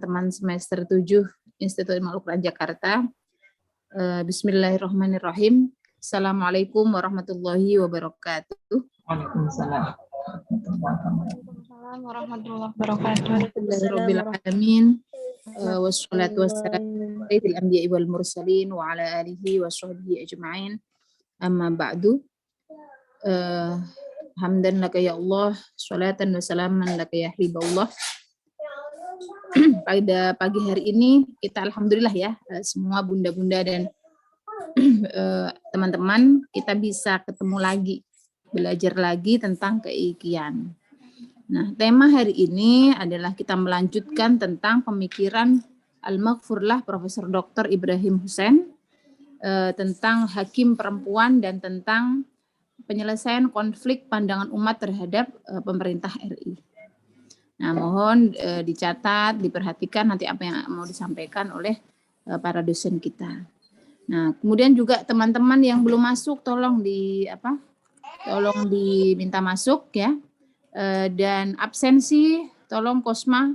teman semester 7 Institut Ilmu Al-Quran Jakarta. Bismillahirrahmanirrahim. Assalamualaikum warahmatullahi wabarakatuh. Waalaikumsalam warahmatullahi wabarakatuh. Alhamdulillahirrahmanirrahim. Wassalatu wassalamu ala al-anbiya'i wal mursalin wa ala alihi wa sahbihi ajma'in. Amma ba'du. Hamdan laka ya Allah, salatan wa salaman laka ya Habiballah. Pada pagi hari ini kita alhamdulillah ya, semua bunda-bunda dan teman-teman kita bisa ketemu lagi, belajar lagi tentang keikian. Nah, tema hari ini adalah kita melanjutkan tentang pemikiran Al-Maghfurlah Profesor Dr. Ibrahim Hussein tentang hakim perempuan dan tentang penyelesaian konflik pandangan umat terhadap pemerintah RI. Nah, mohon dicatat, diperhatikan nanti apa yang mau disampaikan oleh para dosen kita. Nah, kemudian juga teman-teman yang belum masuk tolong diminta masuk ya. Dan absensi tolong Kosma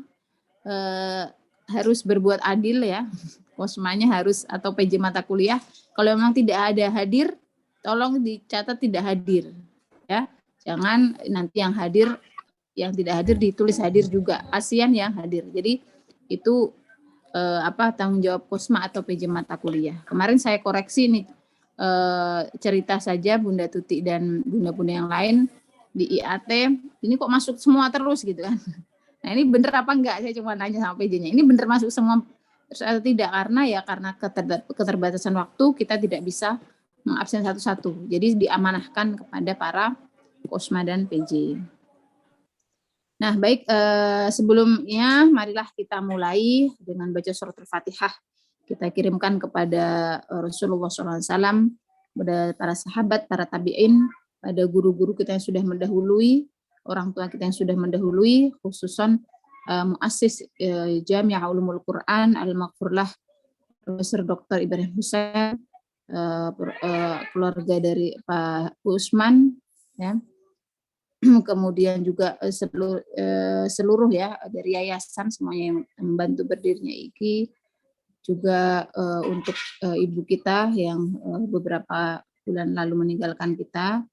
harus berbuat adil ya. Kosmanya harus atau PJ mata kuliah kalau memang tidak ada hadir tolong dicatat tidak hadir ya. Jangan nanti yang tidak hadir ditulis hadir juga, ASEAN yang hadir. Jadi itu tanggung jawab Kosma atau PJ mata kuliah. Kemarin saya koreksi nih cerita saja Bunda Tuti dan bunda-bunda yang lain di IAT, ini kok masuk semua terus gitu kan. Nah, ini bener apa enggak? Saya cuma nanya sama PJ-nya. Ini bener masuk semua terus atau tidak? Karena keterbatasan waktu kita tidak bisa mengabsen satu-satu. Jadi diamanahkan kepada para Kosma dan PJ. Nah, baik, sebelumnya marilah kita mulai dengan baca surat Al-Fatihah. Kita kirimkan kepada Rasulullah SAW, kepada para sahabat, para tabi'in, pada guru-guru kita yang sudah mendahului, orang tua kita yang sudah mendahului, khususan muassis Jami'ah Ulumul Quran Al-Maghfurlah Profesor Dr. Ibrahim Hussein, keluarga dari Pak Usman, ya. Kemudian juga seluruh ya dari yayasan semuanya yang membantu berdirinya IKI, juga untuk ibu kita yang beberapa bulan lalu meninggalkan kita,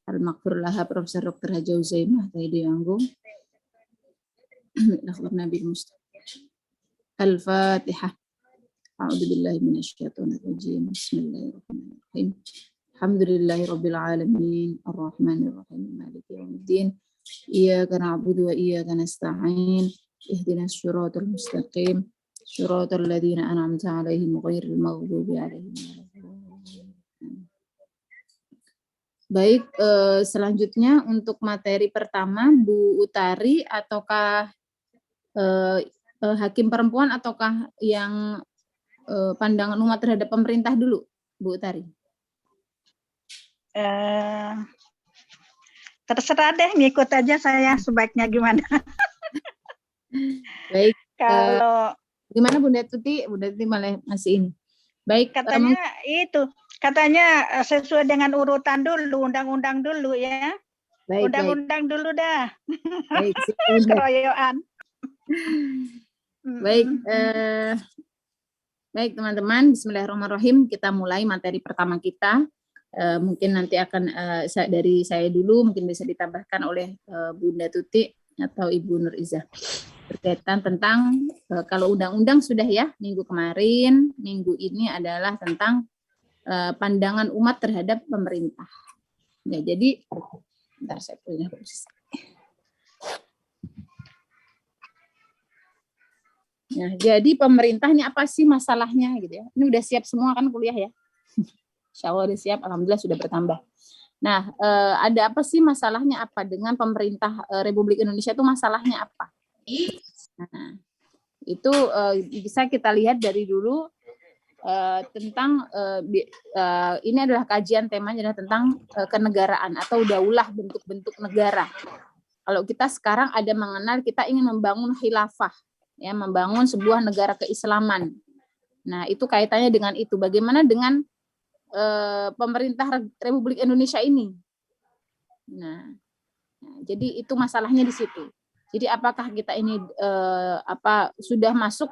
Al-Maghfurlah Profesor Dr. Haja Uzaimah Taidu Yanggung. Al-Fatihah. A'udzubillahi minasyaitonirrajim. Bismillahirrahmanirrahim. Alhamdulillahirabbil alamin, arrahmanirrahim, maliki yaumiddin. Iyyaka na'budu wa iyyaka nasta'in. Ihdinas siratal mustaqim. Siratal ladzina an'amta 'alaihim ghairil maghdubi 'alaihim waladdallin. Baik, selanjutnya untuk materi pertama Bu Utari ataukah hakim perempuan ataukah yang pandangan umat terhadap pemerintah dulu, Bu Utari? Terserah deh, ngikut aja saya sebaiknya gimana. Baik. Kalau gimana Bunda Tuti? Bunda Tuti malah masih ini. Baik. Katanya sesuai dengan urutan dulu, undang-undang dulu ya. Baik, undang-undang dulu dah. Baik. Keroyokan. Baik. Baik teman-teman, Bismillahirrahmanirrahim. Kita mulai materi pertama kita. Mungkin nanti akan dari saya dulu, mungkin bisa ditambahkan oleh Bunda Tuti atau Ibu Nur Izzah berkaitan tentang kalau undang-undang sudah ya minggu kemarin, minggu ini adalah tentang pandangan umat terhadap pemerintah. Ya, jadi bentar saya punya posisi. Nah, jadi pemerintah ini apa sih masalahnya gitu ya? Ini udah siap semua kan kuliah ya? Insya Allah udah siap, alhamdulillah sudah bertambah. Nah, ada apa sih masalahnya apa dengan pemerintah Republik Indonesia itu masalahnya apa? Nah, itu bisa kita lihat dari dulu tentang ini adalah kajian temanya adalah tentang kenegaraan atau daulah bentuk-bentuk negara. Kalau kita sekarang ada mengenal kita ingin membangun khilafah, ya membangun sebuah negara keislaman. Nah, itu kaitannya dengan itu. Bagaimana dengan pemerintah Republik Indonesia ini. Nah, jadi itu masalahnya di situ. Jadi apakah kita ini sudah masuk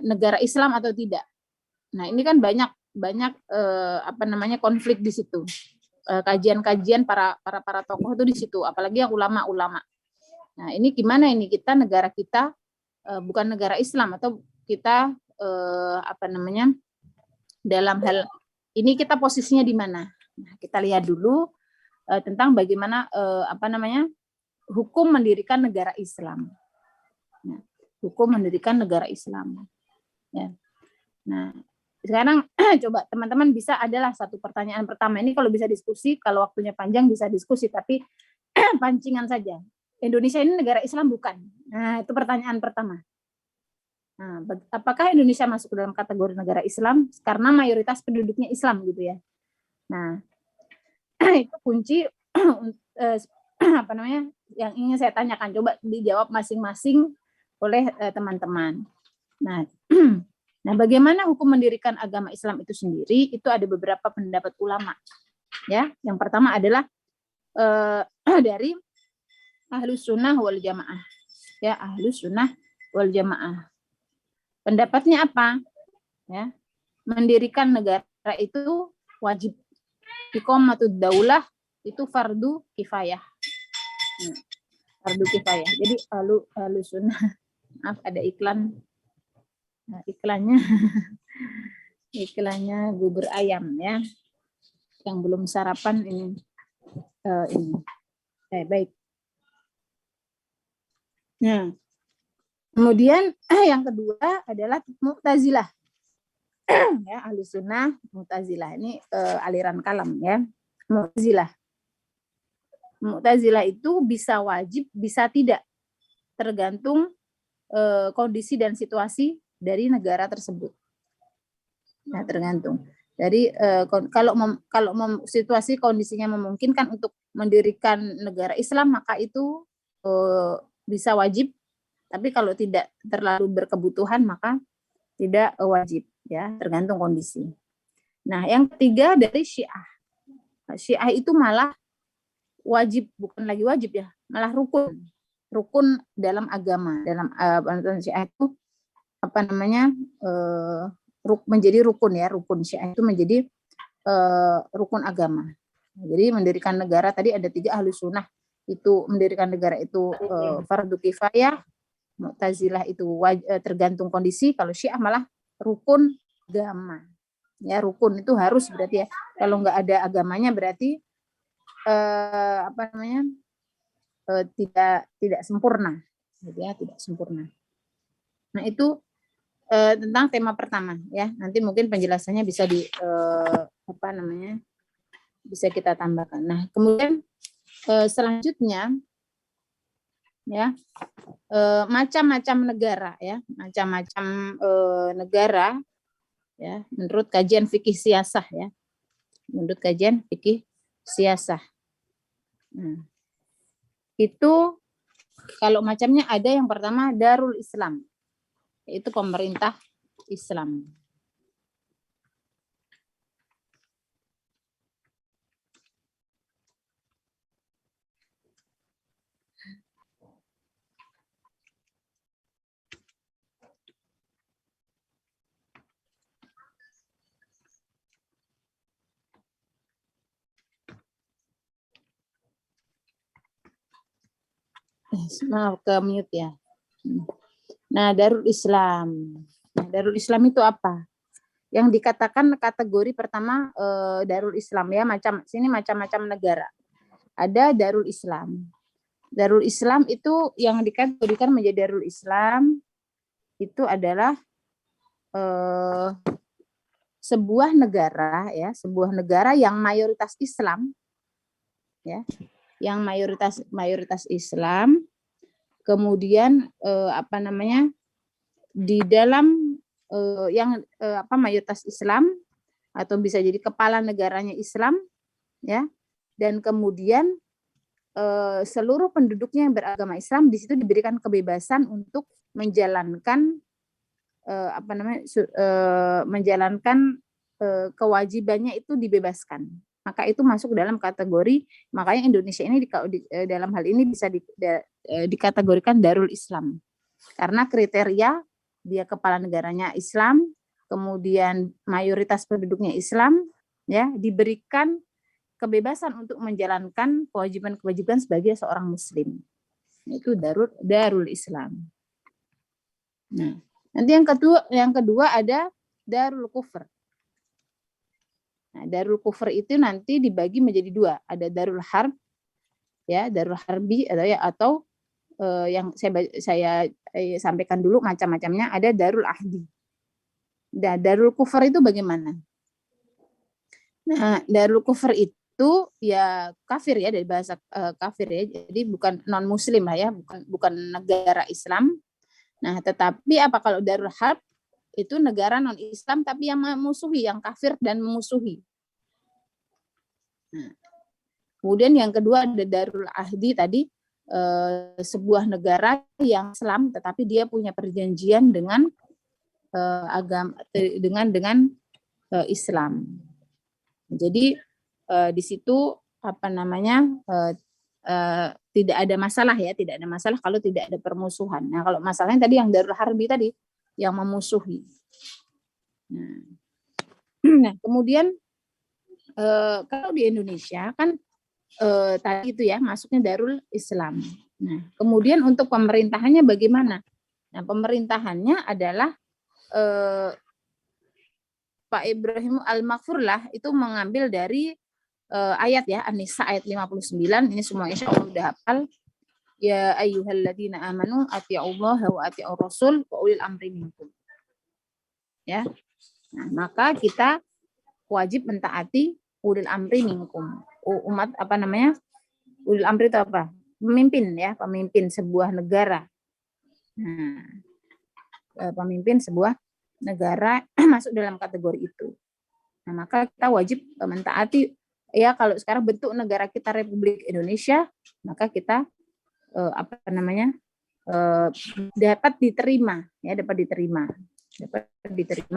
negara Islam atau tidak? Nah, ini kan banyak konflik di situ. Kajian-kajian para tokoh itu di situ, apalagi yang ulama-ulama. Nah, ini gimana ini kita negara kita bukan negara Islam atau kita dalam hal ini kita posisinya di mana? Nah, kita lihat dulu tentang bagaimana hukum mendirikan negara Islam. Nah, hukum mendirikan negara Islam. Ya. Nah, sekarang coba teman-teman bisa adalah satu pertanyaan pertama ini kalau bisa diskusi, kalau waktunya panjang bisa diskusi, tapi pancingan saja. Indonesia ini negara Islam bukan? Nah, itu pertanyaan pertama. Nah, apakah Indonesia masuk ke dalam kategori negara Islam karena mayoritas penduduknya Islam gitu ya? Nah, itu kunci yang ingin saya tanyakan. Coba dijawab masing-masing oleh teman-teman. Nah, bagaimana hukum mendirikan agama Islam itu sendiri? Itu ada beberapa pendapat ulama. Ya, yang pertama adalah dari Ahlus Sunnah wal Jamaah. Ya, Ahlus Sunnah wal Jamaah. Pendapatnya apa? Ya, mendirikan negara itu wajib. Iqamatud daulah itu fardu kifayah. Fardu kifayah. Jadi Ahlus Sunnah. Maaf ada iklan. Nah, iklannya bubur ayam ya. Yang belum sarapan ini. Baik. Nah, kemudian yang kedua adalah Mu'tazilah. Ya, Ahlus Sunnah, Mu'tazilah ini aliran kalam ya. Mu'tazilah itu bisa wajib, bisa tidak, tergantung kondisi dan situasi dari negara tersebut. Nah, tergantung. Dari kalau situasi kondisinya memungkinkan untuk mendirikan negara Islam, maka itu bisa wajib. Tapi kalau tidak terlalu berkebutuhan, maka tidak wajib, ya, tergantung kondisi. Nah, yang ketiga dari Syiah. Syiah itu malah wajib, bukan lagi wajib ya, malah rukun dalam agama. Dalam Syiah itu menjadi rukun ya, rukun Syiah itu menjadi rukun agama. Jadi mendirikan negara tadi ada 3 Ahlus Sunnah itu mendirikan negara itu fardu kifayah, Mu'tazilah itu tergantung kondisi, kalau Syiah malah rukun agama. Ya, rukun itu harus berarti ya. Kalau nggak ada agamanya berarti tidak sempurna. Ya, tidak sempurna. Nah, itu tentang tema pertama ya. Nanti mungkin penjelasannya bisa bisa kita tambahkan. Nah, kemudian selanjutnya ya, macam-macam negara ya, macam-macam negara ya, menurut kajian fikih siasah ya, menurut kajian fikih siasah. Nah, itu kalau macamnya ada yang pertama Darul Islam, yaitu pemerintah Islam. Maaf, ke mute ya. Nah, Darul Islam. Nah, Darul Islam itu apa? Yang dikatakan kategori pertama Darul Islam ya, macam-macam negara. Ada Darul Islam. Darul Islam itu yang dikategorikan menjadi Darul Islam itu adalah sebuah negara ya, sebuah negara yang mayoritas Islam ya, yang mayoritas Islam, kemudian di dalam mayoritas Islam atau bisa jadi kepala negaranya Islam ya, dan kemudian seluruh penduduknya yang beragama Islam di situ diberikan kebebasan untuk menjalankan menjalankan kewajibannya itu dibebaskan maka itu masuk dalam kategori, makanya Indonesia ini dalam hal ini bisa dikategorikan Darul Islam. Karena kriteria dia kepala negaranya Islam, kemudian mayoritas penduduknya Islam, ya, diberikan kebebasan untuk menjalankan kewajiban-kewajiban sebagai seorang muslim. Itu Darul Islam. Nah, nanti yang kedua ada Darul Kufr. Nah, Darul Kufr itu nanti dibagi menjadi dua, ada Darul Harb, ya, Darul Harbi atau yang saya sampaikan dulu macam-macamnya, ada Darul Ahdi. Nah, Darul Kufr itu bagaimana? Nah, Darul Kufr itu ya kafir ya, dari bahasa kafir ya, jadi bukan non muslim lah ya, bukan negara Islam. Nah, tetapi apa kalau Darul Harb itu negara non Islam tapi yang memusuhi, yang kafir dan memusuhi. Nah, kemudian yang kedua ada Darul Ahdi tadi, sebuah negara yang Islam tetapi dia punya perjanjian dengan agama dengan Islam. Jadi di situ apa namanya tidak ada masalah ya, tidak ada masalah kalau tidak ada permusuhan. Nah, kalau masalahnya tadi yang Darul Harbi tadi yang memusuhi. Nah, kemudian kalau di Indonesia kan tadi itu ya masuknya Darul Islam. Nah, kemudian untuk pemerintahannya bagaimana? Nah, pemerintahannya adalah Pak Ibrahim Al-Maghfurlah itu mengambil dari ayat ya, An-Nisa ayat 59, ini semua insya Allah udah hafal. Ya ayyuhalladzina amanu ati'ullaha wa ati'ur rasul wa ulil amri minkum. Ya. Nah, maka kita wajib mentaati ulil amri minkum. Umat apa namanya? Ulil amri itu apa? Pemimpin ya, pemimpin sebuah negara. Nah, pemimpin sebuah negara masuk dalam kategori itu. Nah, maka kita wajib mentaati ya, kalau sekarang bentuk negara kita Republik Indonesia, maka kita dapat diterima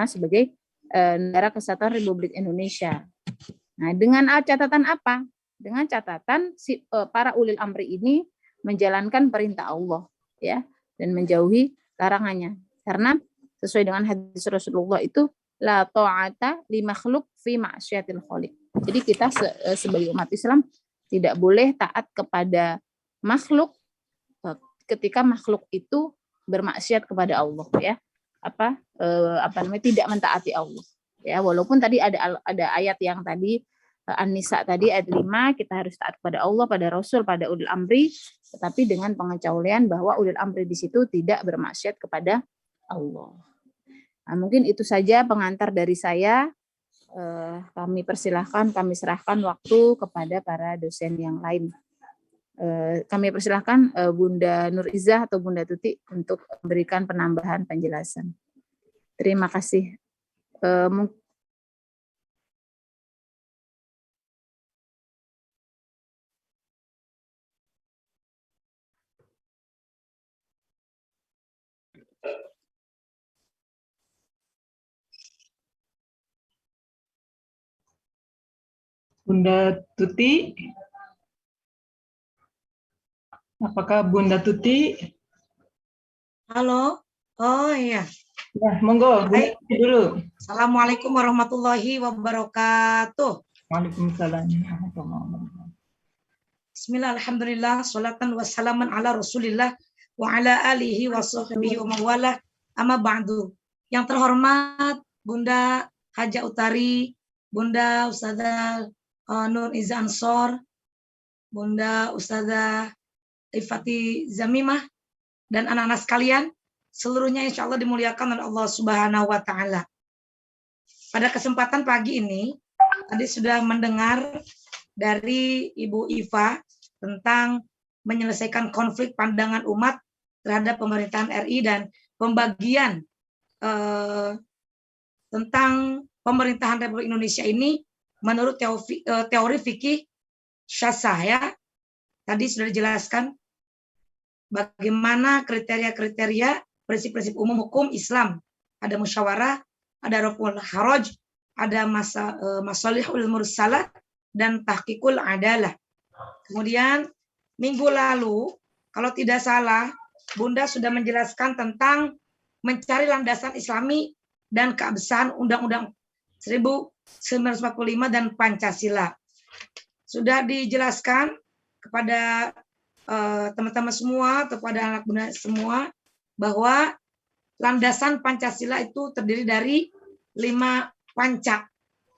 sebagai negara kesatuan Republik Indonesia. Nah, dengan catatan apa? Dengan catatan para ulil amri ini menjalankan perintah Allah ya, dan menjauhi larangannya. Karena sesuai dengan hadis Rasulullah itu la ta'ata li makhluk fi ma'syiatil khaliq. Jadi kita sebagai umat Islam tidak boleh taat kepada makhluk ketika makhluk itu bermaksiat kepada Allah ya. Tidak mentaati Allah. Ya, walaupun tadi ada ayat yang tadi An-Nisa tadi ayat 5 kita harus taat kepada Allah, pada Rasul, pada ulil amri, tetapi dengan pengecualian bahwa ulil amri di situ tidak bermaksiat kepada Allah. Nah, mungkin itu saja pengantar dari saya. Kami serahkan waktu kepada para dosen yang lain. Kami persilahkan Bunda Nur Izzah atau Bunda Tuti untuk memberikan penambahan penjelasan. Terima kasih. Bunda Tuti, apakah Bunda Tuti? Halo, oh iya. Ya, monggo, Bunda Tuti dulu. Assalamualaikum warahmatullahi wabarakatuh. Waalaikumsalam. Bismillah, alhamdulillah, salatan wassalaman ala rasulillah wa ala alihi wa sahbihi wa mawalah, amma ba'du. Yang terhormat Bunda Haja Utari, Bunda Ustazah Nur Izzah Ansor, Bunda Ustazah Ifati Zamimah, dan anak-anak sekalian, seluruhnya insya Allah dimuliakan oleh Allah Subhanahu wa Ta'ala. Pada kesempatan pagi ini, tadi sudah mendengar dari Ibu Iva tentang menyelesaikan konflik pandangan umat terhadap pemerintahan RI dan pembagian tentang pemerintahan Republik Indonesia ini menurut teori fikih syasah ya. Tadi sudah dijelaskan bagaimana kriteria-kriteria prinsip-prinsip umum hukum Islam. Ada musyawarah, ada raf'ul haraj, ada masalihul mursalah, dan tahqiqul adalah. Kemudian minggu lalu, kalau tidak salah, Bunda sudah menjelaskan tentang mencari landasan Islami dan keabsahan Undang-Undang 1945 dan Pancasila. Sudah dijelaskan kepada teman-teman semua, kepada anak Bunda semua, bahwa landasan Pancasila itu terdiri dari 5 panca.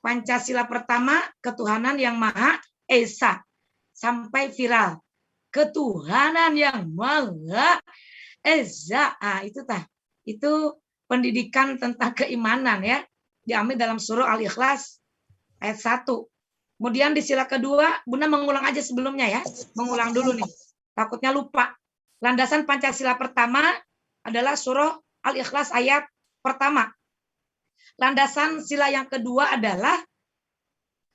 Pancasila pertama, ketuhanan yang Maha Esa, sampai viral. Ketuhanan yang Maha Esa. Itu pendidikan tentang keimanan ya. Diambil dalam surah Al-Ikhlas ayat 1. Kemudian di sila kedua, Bunda mengulang aja sebelumnya ya. Mengulang dulu nih. Takutnya lupa. Landasan Pancasila pertama adalah surah Al-Ikhlas ayat pertama. Landasan sila yang kedua adalah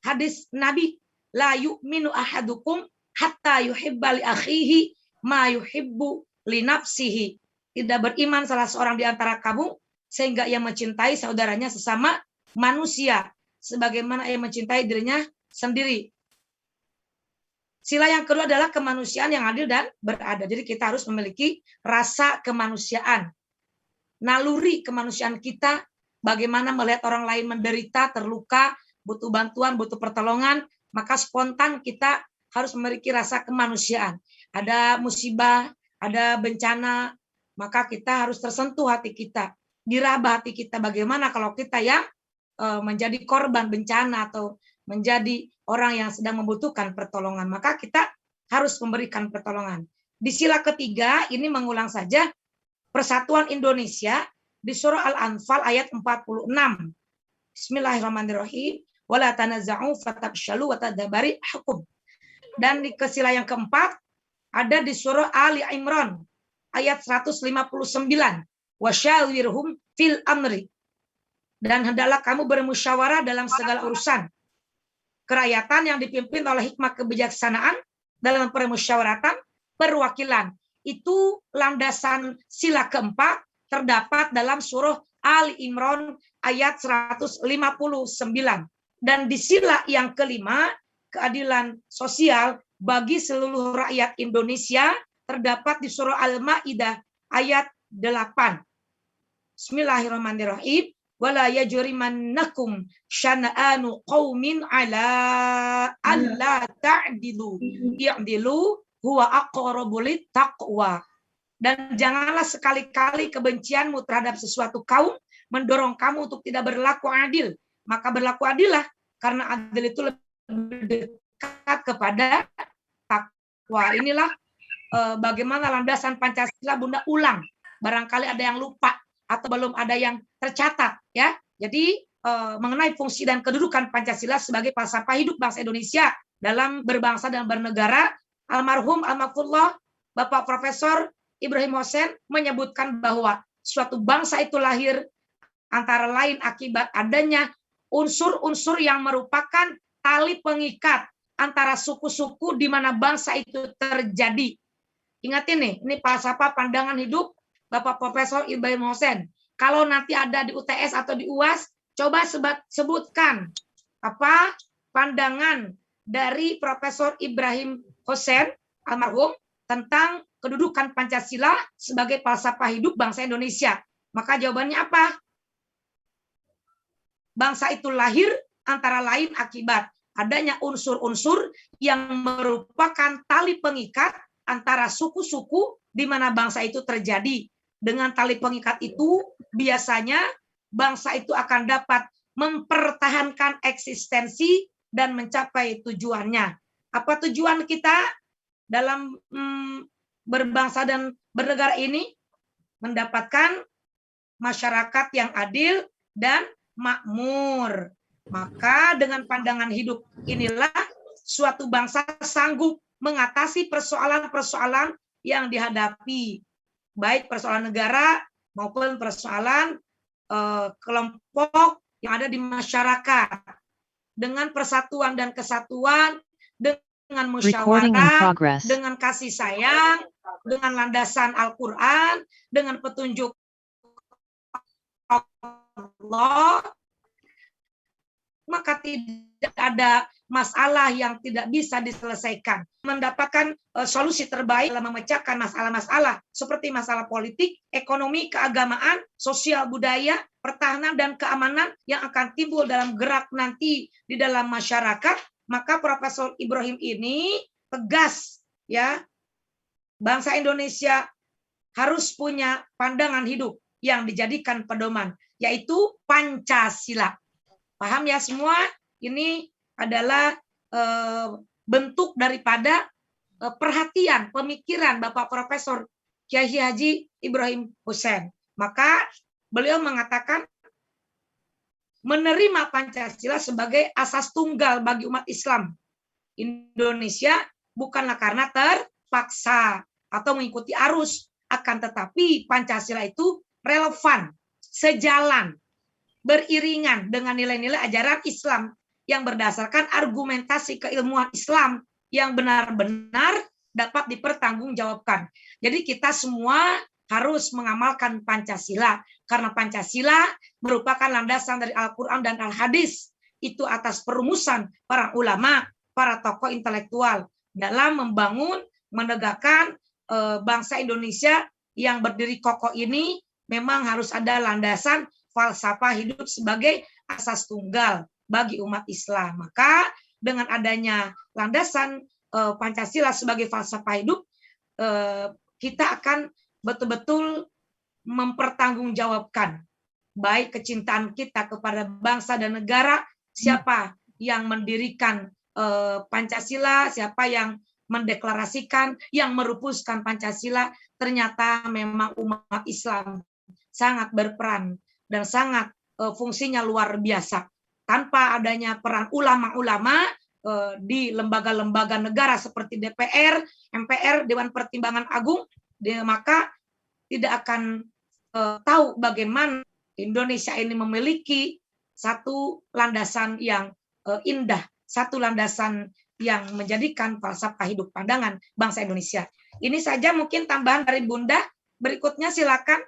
hadis Nabi, la yu'minu ahadukum hatta yuhibba li akhihi ma yuhibbu li nafsihi. Tidak beriman salah seorang di antara kamu sehingga ia mencintai saudaranya sesama manusia sebagaimana ia mencintai dirinya sendiri. Sila yang kedua adalah kemanusiaan yang adil dan beradab. Jadi kita harus memiliki rasa kemanusiaan. Naluri kemanusiaan kita, bagaimana melihat orang lain menderita, terluka, butuh bantuan, butuh pertolongan, maka spontan kita harus memiliki rasa kemanusiaan. Ada musibah, ada bencana, maka kita harus tersentuh hati kita, diraba hati kita. Bagaimana kalau kita yang menjadi korban bencana atau menjadi orang yang sedang membutuhkan pertolongan, maka kita harus memberikan pertolongan. Di sila ketiga, ini mengulang saja, Persatuan Indonesia di surah Al-Anfal ayat 46. Bismillahirrahmanirrahim. Wala tanaza'u fatabshalu wa tadabari hukum. Dan di sila yang keempat ada di surah Ali Imran ayat 159. Wasyawirhum fil amri. Dan hendaklah kamu bermusyawarah dalam segala urusan. Kerakyatan yang dipimpin oleh hikmah kebijaksanaan dalam permusyawaratan perwakilan. Itu landasan sila keempat terdapat dalam surah Ali Imran ayat 159. Dan di sila yang kelima, keadilan sosial bagi seluruh rakyat Indonesia terdapat di surah Al-Maidah ayat 8. Bismillahirrahmanirrahim. Wala yajrimannakum syana'anu qaumin ala alla ta'dilu i'dilu huwa aqrabu littaqwa. Dan janganlah sekali-kali kebencianmu terhadap sesuatu kaum mendorong kamu untuk tidak berlaku adil. Maka berlaku adillah, karena adil itu lebih dekat kepada takwa. Inilah bagaimana landasan Pancasila. Bunda ulang, barangkali ada yang lupa atau belum ada yang tercatat ya. Jadi mengenai fungsi dan kedudukan Pancasila sebagai falsafah hidup bangsa Indonesia dalam berbangsa dan bernegara, almarhum almarhumullah Bapak Profesor Ibrahim Hussein menyebutkan bahwa suatu bangsa itu lahir antara lain akibat adanya unsur-unsur yang merupakan tali pengikat antara suku-suku di mana bangsa itu terjadi. Ingat ini falsafah pandangan hidup Bapak Profesor Ibrahim Hussein. Kalau nanti ada di UTS atau di UAS, coba sebutkan apa pandangan dari Profesor Ibrahim Hussein almarhum tentang kedudukan Pancasila sebagai falsafah hidup bangsa Indonesia. Maka jawabannya apa? Bangsa itu lahir antara lain akibat adanya unsur-unsur yang merupakan tali pengikat antara suku-suku di mana bangsa itu terjadi. Dengan tali pengikat itu, biasanya bangsa itu akan dapat mempertahankan eksistensi dan mencapai tujuannya. Apa tujuan kita dalam berbangsa dan bernegara ini? Mendapatkan masyarakat yang adil dan makmur. Maka dengan pandangan hidup inilah suatu bangsa sanggup mengatasi persoalan-persoalan yang dihadapi, baik persoalan negara maupun persoalan kelompok yang ada di masyarakat. Dengan persatuan dan kesatuan, dengan musyawarah, dengan kasih sayang, dengan landasan Al-Quran, dengan petunjuk Allah, maka tidak ada masalah yang tidak bisa diselesaikan. Mendapatkan solusi terbaik dalam memecahkan masalah-masalah seperti masalah politik, ekonomi, keagamaan, sosial, budaya, pertahanan, dan keamanan yang akan timbul dalam gerak nanti di dalam masyarakat. Maka Profesor Ibrahim ini tegas, ya, bangsa Indonesia harus punya pandangan hidup yang dijadikan pedoman, yaitu Pancasila. Paham ya semua? Ini adalah bentuk daripada perhatian, pemikiran Bapak Profesor Kiai Haji Ibrahim Hussein. Maka beliau mengatakan menerima Pancasila sebagai asas tunggal bagi umat Islam Indonesia bukanlah karena terpaksa atau mengikuti arus, akan tetapi Pancasila itu relevan, sejalan, beriringan dengan nilai-nilai ajaran Islam yang berdasarkan argumentasi keilmuan Islam yang benar-benar dapat dipertanggungjawabkan. Jadi kita semua harus mengamalkan Pancasila karena Pancasila merupakan landasan dari Al-Quran dan Al-Hadis. Itu atas perumusan para ulama, para tokoh intelektual dalam membangun, menegakkan bangsa Indonesia yang berdiri kokoh ini. Memang harus ada landasan falsafah hidup sebagai asas tunggal bagi umat Islam. Maka dengan adanya landasan Pancasila sebagai falsafah hidup, kita akan betul-betul mempertanggungjawabkan baik kecintaan kita kepada bangsa dan negara, siapa yang mendirikan Pancasila, siapa yang mendeklarasikan, yang merupuskan Pancasila, ternyata memang umat Islam sangat berperan dan sangat fungsinya luar biasa. Tanpa adanya peran ulama-ulama di lembaga-lembaga negara seperti DPR, MPR, Dewan Pertimbangan Agung, maka tidak akan tahu bagaimana Indonesia ini memiliki satu landasan yang indah, satu landasan yang menjadikan falsafah hidup pandangan bangsa Indonesia. Ini saja mungkin tambahan dari Bunda. Berikutnya silakan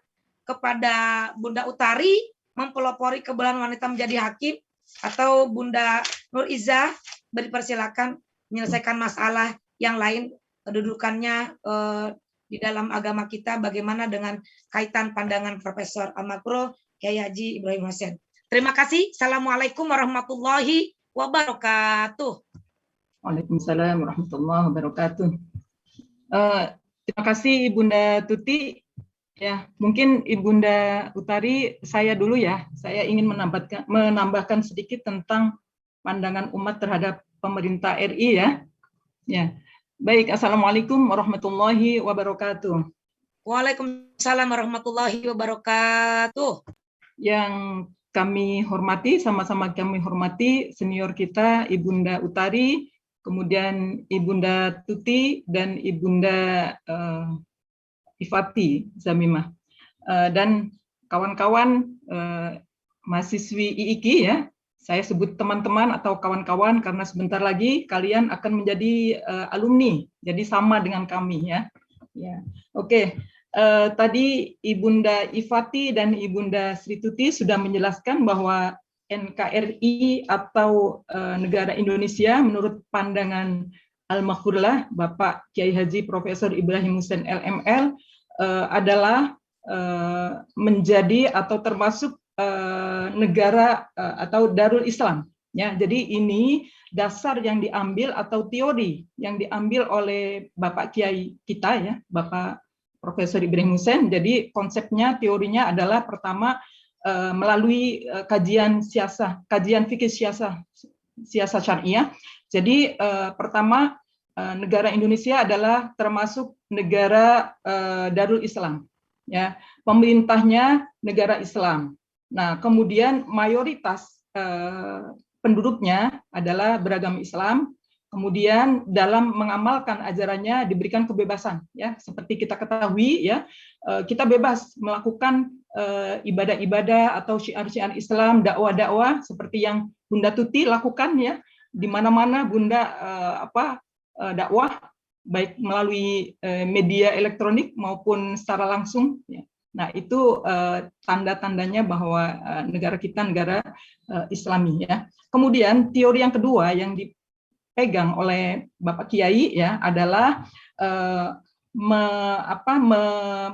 kepada Bunda Utari mempelopori kebelaan wanita menjadi hakim, atau Bunda Nur Izzah dipersilakan menyelesaikan masalah yang lain kedudukannya di dalam agama kita, bagaimana dengan kaitan pandangan Profesor Al-Makruh Kiai Haji Ibrahim Hussein. Terima kasih. Assalamualaikum warahmatullahi wabarakatuh. Waalaikumsalam warahmatullahi wabarakatuh. Terima kasih Ibunda Tuti. Ya, mungkin Ibunda Utari, saya dulu ya. Saya ingin menambahkan sedikit tentang pandangan umat terhadap pemerintah RI ya. Ya. Baik, Assalamualaikum warahmatullahi wabarakatuh. Waalaikumsalam warahmatullahi wabarakatuh. Yang kami hormati, sama-sama kami hormati senior kita Ibunda Utari, kemudian Ibunda Tuti dan Ibunda Ifati Zamimah, dan kawan-kawan mahasiswi IIKI ya. Saya sebut teman-teman atau kawan-kawan karena sebentar lagi kalian akan menjadi alumni, jadi sama dengan kami ya. Ya, oke. Tadi Ibunda Ifati dan Ibunda Sri Tuti sudah menjelaskan bahwa NKRI atau negara Indonesia menurut pandangan Al-Maghfurlah Bapak Kiai Haji Profesor Ibrahim Hussein LML adalah menjadi atau termasuk negara atau Darul Islam ya. Jadi ini dasar yang diambil atau teori yang diambil oleh Bapak Kiai kita ya, Bapak Profesor Ibrahim Hussein. Jadi konsepnya, teorinya adalah pertama melalui kajian fikih siasah syariah. Jadi pertama negara Indonesia adalah termasuk negara Darul Islam ya, pemerintahnya negara Islam. Nah, kemudian mayoritas penduduknya adalah beragama Islam. Kemudian dalam mengamalkan ajarannya diberikan kebebasan ya, seperti kita ketahui ya, kita bebas melakukan ibadah-ibadah atau syiar-syiar Islam, dakwah-dakwah seperti yang Bunda Tuti lakukan ya, di mana-mana Bunda dakwah baik melalui media elektronik maupun secara langsung ya. Nah, itu tanda-tandanya bahwa negara kita negara Islami ya. Kemudian teori yang kedua yang dipegang oleh Bapak Kiai ya adalah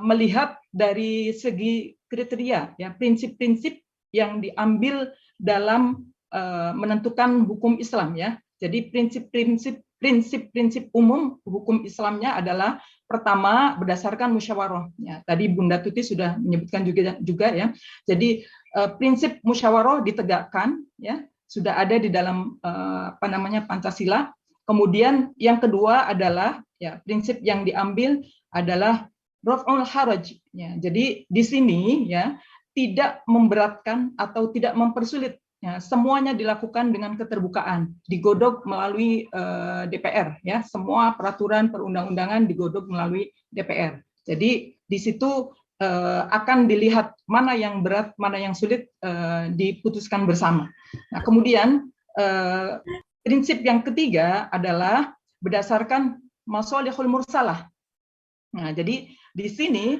melihat dari segi kriteria ya, prinsip-prinsip yang diambil dalam menentukan hukum Islam ya. Jadi prinsip-prinsip umum hukum Islamnya adalah pertama berdasarkan musyawarah. Ya, tadi Bunda Tuti sudah menyebutkan juga ya. Jadi prinsip musyawarah ditegakkan ya, sudah ada di dalam Pancasila. Kemudian yang kedua adalah ya, prinsip yang diambil adalah raf'ul haraj ya. Jadi di sini ya tidak memberatkan atau tidak mempersulit. Ya, semuanya dilakukan dengan keterbukaan, digodok melalui DPR, ya, semua peraturan perundang-undangan digodok melalui DPR. Jadi di situ akan dilihat mana yang berat, mana yang sulit diputuskan bersama. Nah, kemudian prinsip yang ketiga adalah berdasarkan masalihul mursalah. Nah, jadi di sini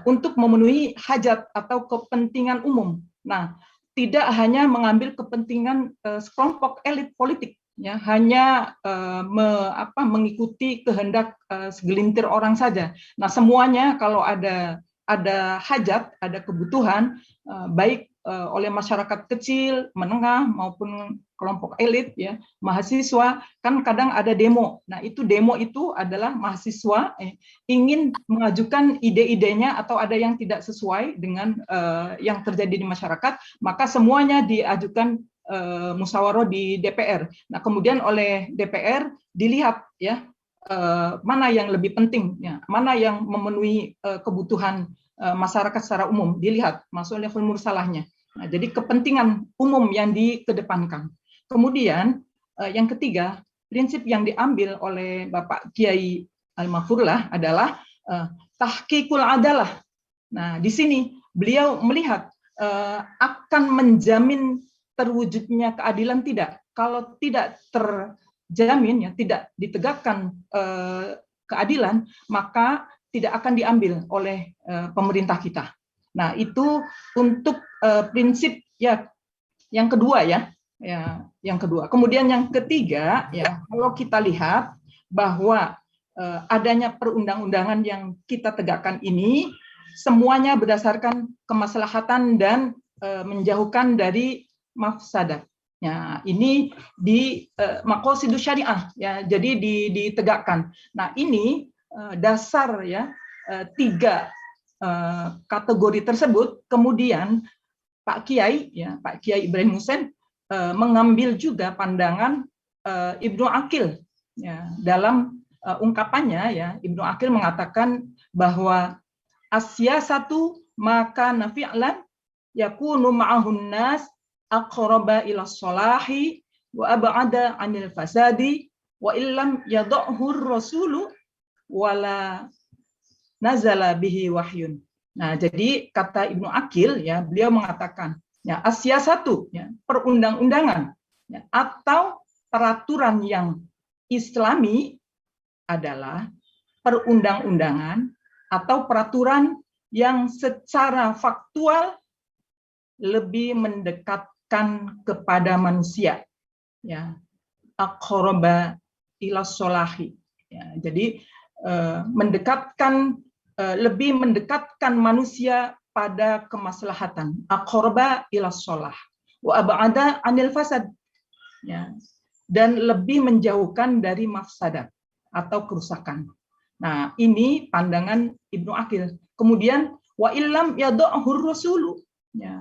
untuk memenuhi hajat atau kepentingan umum. Nah, tidak hanya mengambil kepentingan sekelompok elit politik, ya, hanya mengikuti kehendak segelintir orang saja. Nah, semuanya kalau ada hajat, ada kebutuhan, baik oleh masyarakat kecil, menengah maupun kelompok elit, ya, mahasiswa, kan kadang ada demo. Nah, demo itu adalah mahasiswa ingin mengajukan ide-idenya atau ada yang tidak sesuai dengan yang terjadi di masyarakat, maka semuanya diajukan musyawarah di DPR. Nah, kemudian oleh DPR dilihat ya mana yang lebih penting, ya, mana yang memenuhi kebutuhan masyarakat secara umum, dilihat masalihul mursalahnya. Nah, jadi kepentingan umum yang dikedepankan. Kemudian yang ketiga, prinsip yang diambil oleh Bapak Kiai Al-Maghfurlah adalah tahqiqul adalah. Nah, di sini beliau melihat akan menjamin terwujudnya keadilan tidak. Kalau tidak terjamin, ya, tidak ditegakkan keadilan, maka tidak akan diambil oleh pemerintah kita. Nah, itu untuk prinsip ya yang kedua ya, yang kedua. Kemudian yang ketiga ya, kalau kita lihat bahwa adanya perundang-undangan yang kita tegakkan ini semuanya berdasarkan kemaslahatan dan menjauhkan dari mafsadat. Ya, ini di maqasidus syariah ya, jadi ditegakkan. Nah, ini dasar ya tiga kategori tersebut. Kemudian Pak Kiai ya, Pak Kiai Ibrahim Hussein mengambil juga pandangan Ibnu Aqil ya, dalam ungkapannya ya, Ibnu Aqil mengatakan bahwa as-siyasatu maka nafi'lan yakunu ma'ahun nas aqraba ila sholahi wa ab'ada 'anil fasadi wa illam yad'hu rasulu wala nazala bihi wahyun. Nah, jadi kata Ibnu Aqil ya, beliau mengatakan ya as-siyasatu ya, perundang-undangan ya, atau peraturan yang Islami adalah perundang-undangan atau peraturan yang secara faktual lebih mendekatkan kepada manusia ya, aqraba ila sholahi ya, jadi lebih mendekatkan manusia pada kemaslahatan, aqraba ila sholah wa ab'ada 'anil fasad ya, dan lebih menjauhkan dari mafsadat atau kerusakan. Nah, ini pandangan Ibnu Aqil. Kemudian wa illam yad'hur rasulu ya,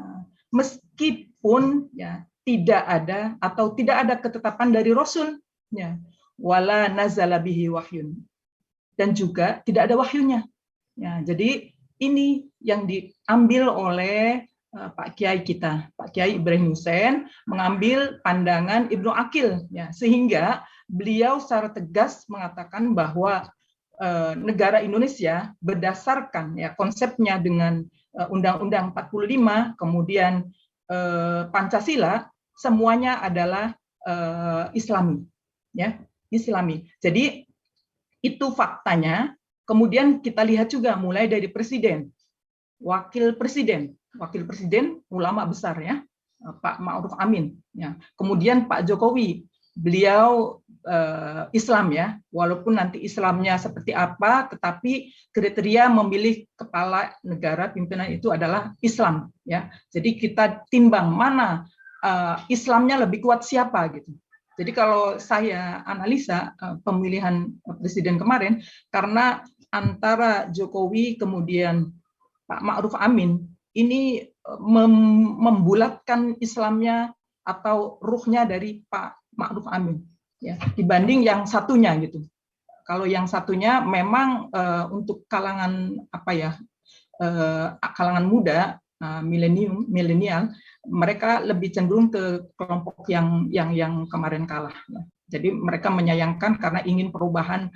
meskipun ya tidak ada atau tidak ada ketetapan dari Rasul ya, wala nazala bihi wahyun, dan juga tidak ada wahyunya. Ya, jadi ini yang diambil oleh Pak Kiai kita, Pak Kiai Ibrahim Hussein mengambil pandangan Ibnu Aqil, ya, sehingga beliau secara tegas mengatakan bahwa negara Indonesia berdasarkan ya konsepnya dengan Undang-Undang 45, kemudian Pancasila, semuanya adalah Islami, ya, Islami. Jadi itu faktanya. Kemudian kita lihat juga mulai dari presiden. wakil presiden ulama besar ya, Pak Ma'ruf Amin. Ya. Kemudian Pak Jokowi, beliau Islam ya, walaupun nanti Islamnya seperti apa, tetapi kriteria memilih kepala negara pimpinan itu adalah Islam ya. Jadi kita timbang mana Islamnya lebih kuat siapa gitu. Jadi kalau saya analisa pemilihan presiden kemarin, karena antara Jokowi kemudian Pak Ma'ruf Amin ini membulatkan Islamnya atau ruhnya dari Pak Ma'ruf Amin ya, dibanding yang satunya gitu. Kalau yang satunya memang untuk kalangan kalangan muda, milenial, mereka lebih cenderung ke kelompok yang kemarin kalah. Ya. Jadi mereka menyayangkan karena ingin perubahan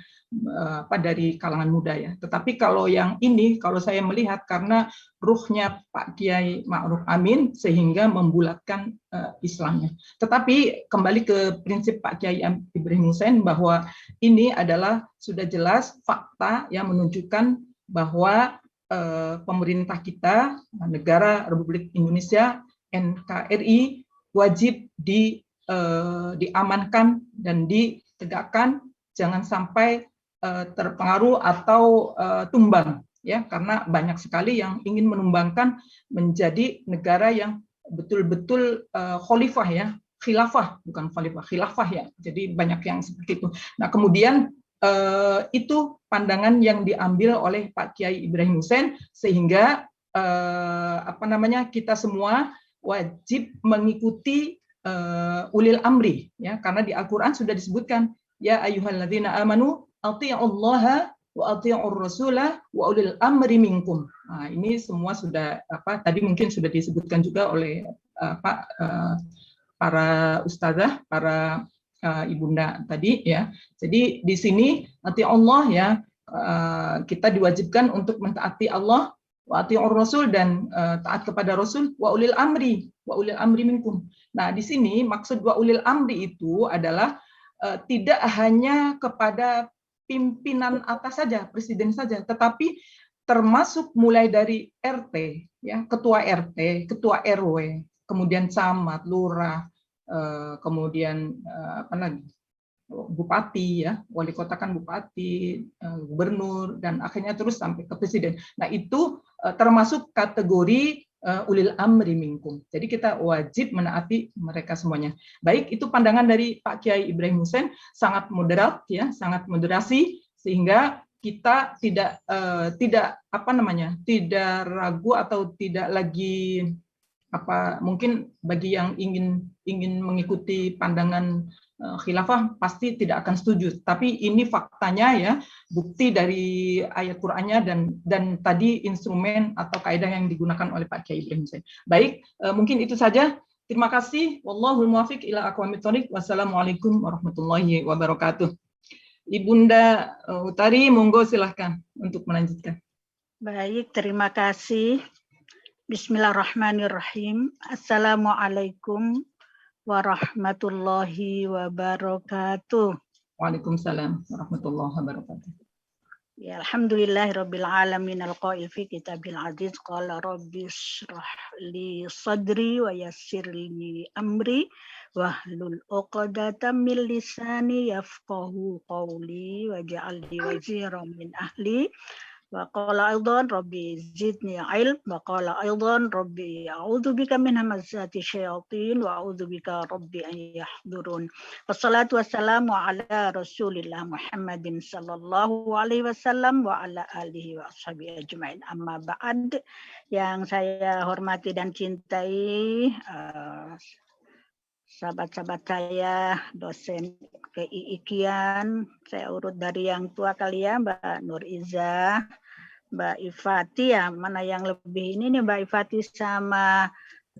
dari kalangan muda ya. Tetapi kalau yang ini, kalau saya melihat karena ruhnya Pak Kiai Ma'ruf Amin sehingga membulatkan Islamnya. Tetapi kembali ke prinsip Pak Kiai Ibrahim Hussein bahwa ini adalah sudah jelas fakta yang menunjukkan bahwa pemerintah kita, negara Republik Indonesia, NKRI wajib diamankan dan ditegakkan, jangan sampai terpengaruh atau tumbang ya, karena banyak sekali yang ingin menumbangkan menjadi negara yang betul-betul khalifah ya, khilafah bukan khalifah, khilafah ya. Jadi banyak yang seperti itu. Nah, kemudian itu pandangan yang diambil oleh Pak Kiai Ibrahim Hussein sehingga kita semua wajib mengikuti ulil amri ya, karena di Al-Qur'an sudah disebutkan ya ayyuhalladzina amanu athi'ullaha wa athi'ur rasulah wa ulil amri minkum. Nah, ini semua sudah tadi mungkin sudah disebutkan juga oleh para ustazah, para ibunda tadi ya. Jadi di sini ati Allah ya, kita diwajibkan untuk mentaati Allah, wa ati'ur rasul, dan taat kepada Rasul, wa ulil amri minkum. Nah, di sini maksud wa ulil amri itu adalah tidak hanya kepada pimpinan atas saja, presiden saja, tetapi termasuk mulai dari RT ya, ketua RT, ketua RW, kemudian camat, lurah, kemudian bupati ya, wali kota kan bupati, gubernur, dan akhirnya terus sampai ke presiden. Nah, itu termasuk kategori ulil amri minkum. Jadi kita wajib menaati mereka semuanya. Baik, itu pandangan dari Pak Kiai Ibrahim Hussein, sangat moderat ya, sangat moderasi, sehingga kita tidak ragu atau tidak lagi mungkin bagi yang ingin mengikuti pandangan khilafah pasti tidak akan setuju, tapi ini faktanya ya, bukti dari ayat Qur'annya dan tadi instrumen atau kaidah yang digunakan oleh Pak Kiai Ibrahim Hussein. Baik, mungkin itu saja. Terima kasih. Wallahul muwaffiq ila aqwamit thoriq. Wassalamualaikum warahmatullahi wabarakatuh. Ibunda Utari, monggo silahkan untuk melanjutkan. Baik, terima kasih. Bismillahirrahmanirrahim. Assalamualaikum warahmatullahi wabarakatuh. Waalaikumsalam warahmatullahi wabarakatuh. Ya, alhamdulillahirabbil alamin alqail fi kitabil aziz qala rabbi shrah li sadri wa yassir li amri wahlul 'uqdatam min lisani yafqahu qawli waj'al li waziran min ahli. Wa qala aidan rabbi zidni ilm wa qala aidan rabbi a'udzubika min hamazati syayatin wa a'udzubika rabbi an yahdurun. Wassalatu wassalamu ala Rasulillah Muhammadin sallallahu alaihi wasallam wa ala alihi wa ashabihi ajmain. Amma ba'd, yang saya hormati dan cintai sahabat-sahabat saya, dosen keikian, saya urut dari yang tua kali ya, Mbak Nur Iza, Mbak Ifati ya, mana yang lebih ini nih Mbak Ifati sama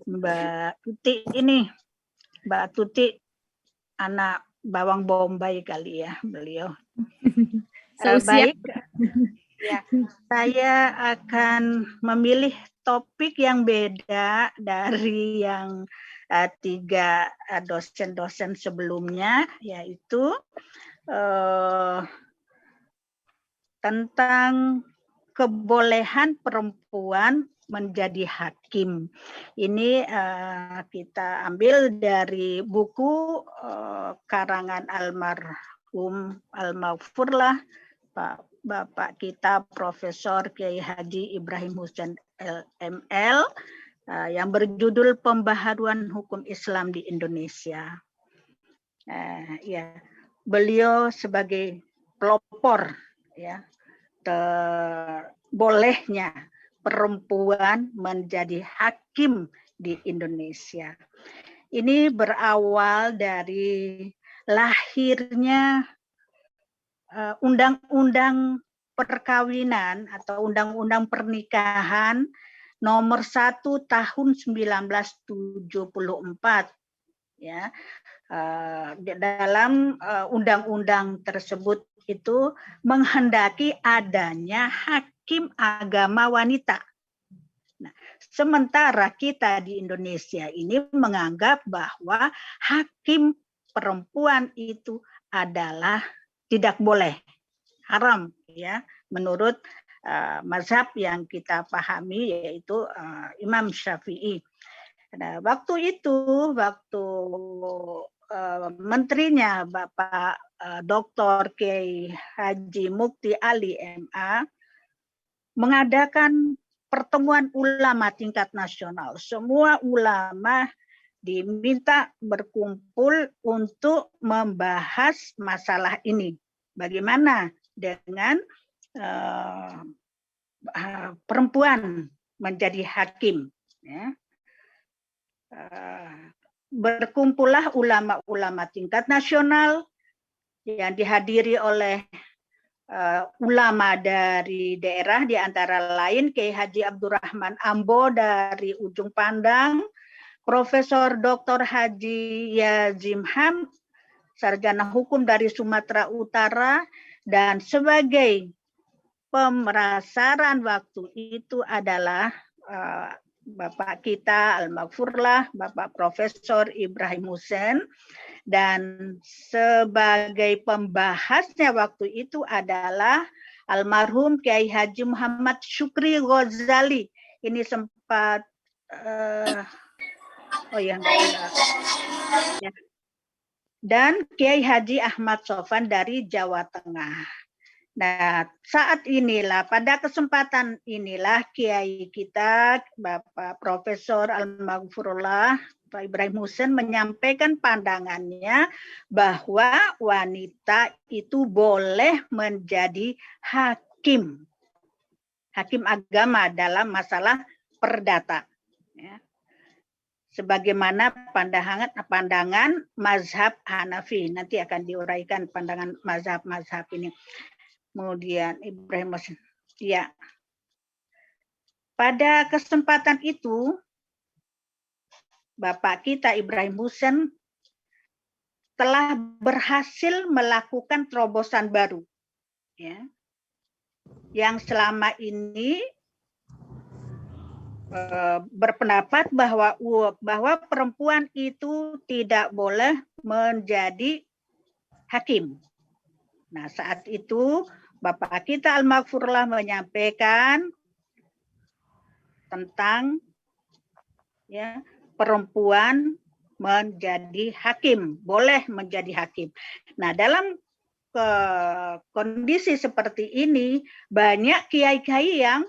Mbak Tuti ini, Mbak Tuti anak bawang bombay kali ya beliau. Baik, ya, saya akan memilih topik yang beda dari yang tiga dosen-dosen sebelumnya, yaitu tentang kebolehan perempuan menjadi hakim. Ini kita ambil dari buku karangan almarhum Al-Maghfurlah Bapak kita Profesor Kiai Haji Ibrahim Husain LML yang berjudul Pembaharuan Hukum Islam di Indonesia. Ya, beliau sebagai pelopor ya bolehnya perempuan menjadi hakim di Indonesia. Ini berawal dari lahirnya undang-undang perkawinan atau undang-undang pernikahan nomor 1 tahun 1974 ya. Dalam undang-undang tersebut itu menghendaki adanya hakim agama wanita. Nah, sementara kita di Indonesia ini menganggap bahwa hakim perempuan itu adalah tidak boleh, haram ya, menurut mazhab yang kita pahami yaitu Imam Syafi'i. Nah, waktu itu, menterinya Bapak Dr. Kiai Haji Mukti Ali MA mengadakan pertemuan ulama tingkat nasional. Semua ulama diminta berkumpul untuk membahas masalah ini. Bagaimana dengan perempuan menjadi hakim. Ya. Berkumpullah ulama-ulama tingkat nasional yang dihadiri oleh ulama dari daerah, di antara lain Kiai Haji Abdurrahman Ambo dari Ujung Pandang, Profesor Dr. Haji Yazim Ham, sarjana hukum dari Sumatera Utara, dan sebagai pemerasaran waktu itu adalah Bapak kita Al-Maghfurlah, Bapak Profesor Ibrahim Husain, dan sebagai pembahasnya waktu itu adalah almarhum Kiai Haji Muhammad Syukri Ghazali. Ini sempat dan Kiai Haji Ahmad Sofan dari Jawa Tengah. Nah, saat inilah, pada kesempatan inilah Kiai kita, Bapak Profesor Al-Maghfurullah, Pak Ibrahim Husain menyampaikan pandangannya bahwa wanita itu boleh menjadi hakim agama dalam masalah perdata. Ya. Sebagaimana pandangan mazhab Hanafi, nanti akan diuraikan pandangan mazhab ini. Kemudian Ibrahim Husain, ya. Pada kesempatan itu, Bapak kita Ibrahim Husain telah berhasil melakukan terobosan baru, ya, yang selama ini berpendapat bahwa perempuan itu tidak boleh menjadi hakim. Nah, saat itu Bapak kita Al-Maghfurullah menyampaikan tentang ya, perempuan menjadi hakim, boleh menjadi hakim. Nah, dalam kondisi seperti ini banyak kiai-kiai yang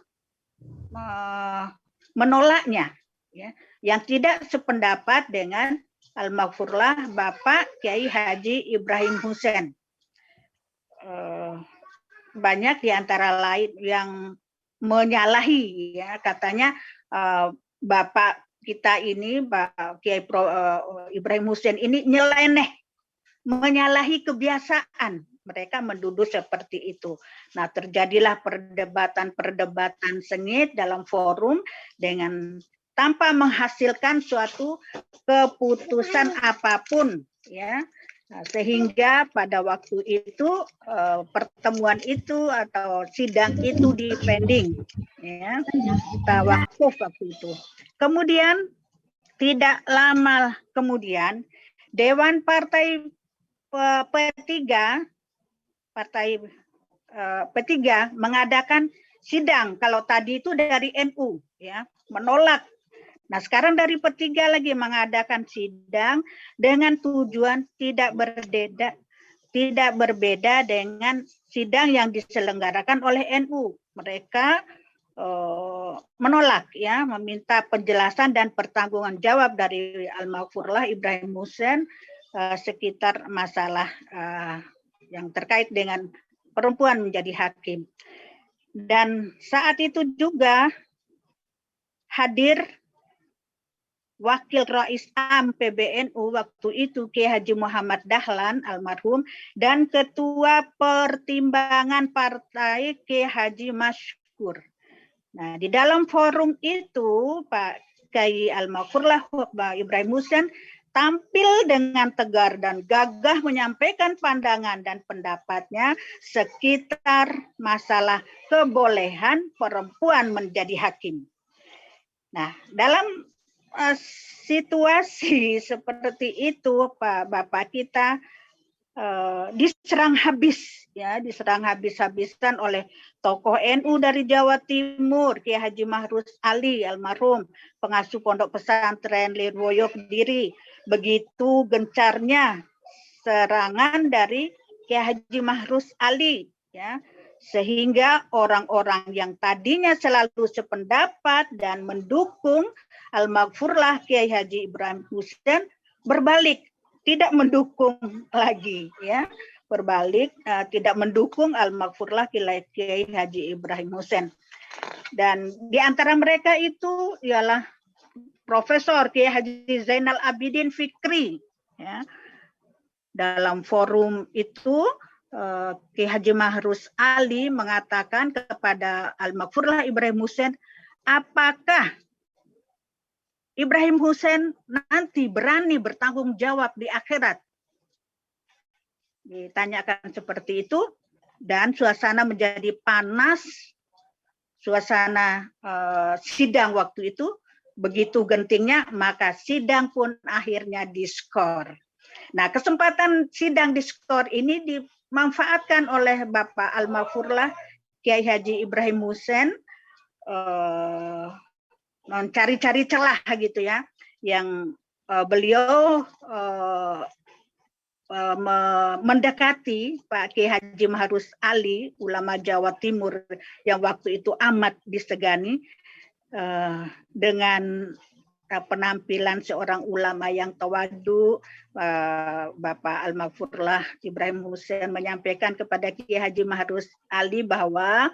menolaknya, ya, yang tidak sependapat dengan Al-Maghfurullah Bapak Kiai Haji Ibrahim Husain. Banyak di antara lain yang menyalahi, ya, katanya Bapak kita ini, Pak Kiai Ibrahim Husain ini nyeleneh, menyalahi kebiasaan. Mereka menduduh seperti itu. Nah, terjadilah perdebatan sengit dalam forum dengan tanpa menghasilkan suatu keputusan apapun, ya. Nah, sehingga pada waktu itu pertemuan itu atau sidang itu dipending, ya, kita wakuf waktu itu. Kemudian tidak lama kemudian Dewan Partai P3 mengadakan sidang. Kalau tadi itu dari NU, ya, menolak. Nah, sekarang dari P3 lagi mengadakan sidang dengan tujuan tidak berbeda dengan sidang yang diselenggarakan oleh NU. Mereka menolak, ya, meminta penjelasan dan pertanggungan jawab dari Al-Maghfurlah Ibrahim Hussein sekitar masalah yang terkait dengan perempuan menjadi hakim. Dan saat itu juga hadir Wakil Rais Am PBNU waktu itu Kiai Haji Muhammad Dahlan almarhum dan Ketua Pertimbangan Partai Kiai Haji Masykur. Nah, di dalam forum itu Pak Kiai Al-Maghfurlah Ibrahim Hussein tampil dengan tegar dan gagah menyampaikan pandangan dan pendapatnya sekitar masalah kebolehan perempuan menjadi hakim. Nah, dalam situasi seperti itu, Pak Bapak kita diserang habis, ya, diserang habis-habisan oleh tokoh NU dari Jawa Timur, Kiai Haji Mahrus Ali almarhum, pengasuh Pondok Pesantren Lirwoyo Kediri. Begitu gencarnya serangan dari Kiai Haji Mahrus Ali, ya, sehingga orang-orang yang tadinya selalu sependapat dan mendukung Al-Maghfurlah Kiai Haji Ibrahim Hussein berbalik, tidak mendukung lagi, ya, berbalik tidak mendukung Al-Maghfurlah Kiai Haji Ibrahim Hussein. Dan di antara mereka itu ialah Profesor Kiai Haji Zainal Abidin Fikri, ya. Dalam forum itu Kiai Haji Mahrus Ali mengatakan kepada Al-Maghfurlah Ibrahim Hussein, apakah Ibrahim Hussein nanti berani bertanggung jawab di akhirat? Ditanyakan seperti itu dan suasana menjadi panas, suasana sidang waktu itu begitu gentingnya, maka sidang pun akhirnya diskor. Nah, kesempatan sidang diskor ini dimanfaatkan oleh Bapak Al-Maghfurlah Kiai Haji Ibrahim Hussein mencari-cari celah gitu, ya, yang beliau mendekati Pak Kiai Haji Mahrus Ali, ulama Jawa Timur yang waktu itu amat disegani, dengan penampilan seorang ulama yang tawadu. Bapak Al-Maghfurlah Ibrahim Hussein menyampaikan kepada Kiai Haji Mahrus Ali bahwa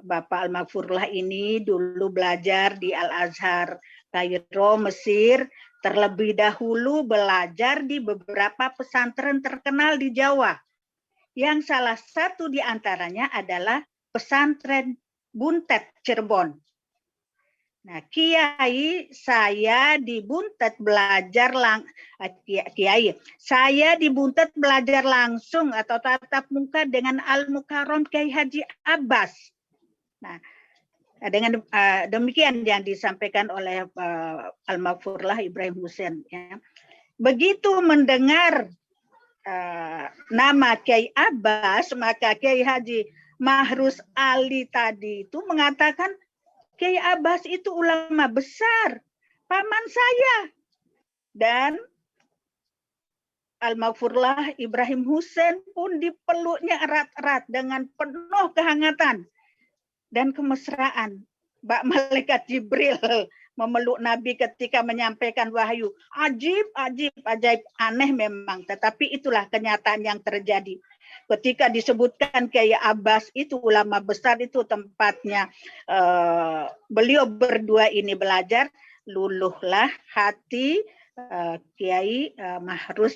Bapak Al-Maghfurlah ini dulu belajar di Al-Azhar Kairo, Mesir, terlebih dahulu belajar di beberapa pesantren terkenal di Jawa, yang salah satu di antaranya adalah pesantren Buntet Cirebon. Nah, Kiai, saya di Buntet belajar saya di Buntet belajar langsung atau tatap muka dengan Al-Mukarram Kiai Haji Abbas. Nah, dengan demikian yang disampaikan oleh Al-Maghfurlah Ibrahim Hussein, ya. Begitu mendengar nama Kiai Abbas, maka Kiai Haji Mahrus Ali tadi itu mengatakan, Kiai Abbas itu ulama besar, paman saya. Dan Al-Maghfurlah Ibrahim Hussein pun dipeluknya erat-erat dengan penuh kehangatan dan kemesraan. Mbak Malaikat Jibril memeluk Nabi ketika menyampaikan wahyu. Ajib, ajaib, aneh memang. Tetapi itulah kenyataan yang terjadi. Ketika disebutkan Kiai Abbas itu ulama besar, itu tempatnya beliau berdua ini belajar, luluhlah hati Kiai Mahrus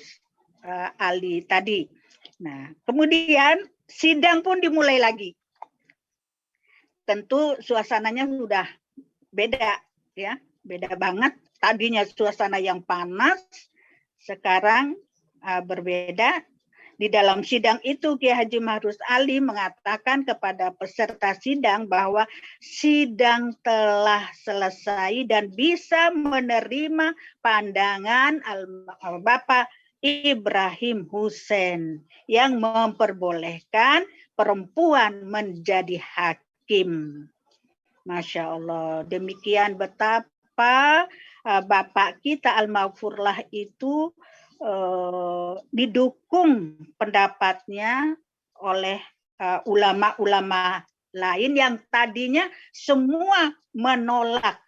Ali tadi. Nah, kemudian sidang pun dimulai lagi. Tentu suasananya sudah beda, ya, beda banget. Tadinya suasana yang panas, sekarang berbeda. Di dalam sidang itu Kiai Haji Mahrus Ali mengatakan kepada peserta sidang bahwa sidang telah selesai dan bisa menerima pandangan Bapak Ibrahim Hussein yang memperbolehkan perempuan menjadi hakim. hakim. Masya Allah. Demikian betapa Bapak kita Al-Maghfurlah itu didukung pendapatnya oleh ulama-ulama lain yang tadinya semua menolak.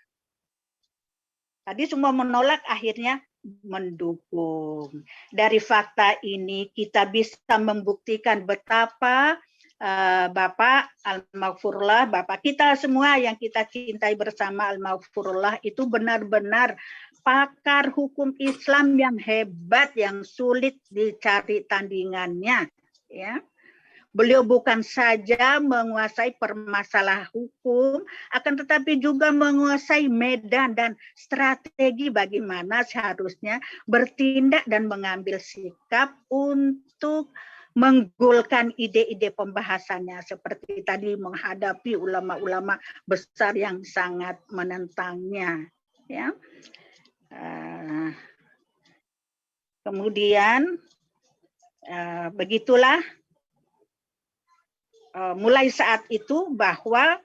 Tadi semua menolak, akhirnya mendukung. Dari fakta ini kita bisa membuktikan betapa Bapak Al-Maghfurlah, Bapak kita semua yang kita cintai bersama Al-Maghfurlah itu benar-benar pakar hukum Islam yang hebat, yang sulit dicari tandingannya. Ya. Beliau bukan saja menguasai permasalahan hukum, akan tetapi juga menguasai medan dan strategi bagaimana seharusnya bertindak dan mengambil sikap untuk menggolkan ide-ide pembahasannya, seperti tadi menghadapi ulama-ulama besar yang sangat menentangnya. Ya. Kemudian begitulah mulai saat itu bahwa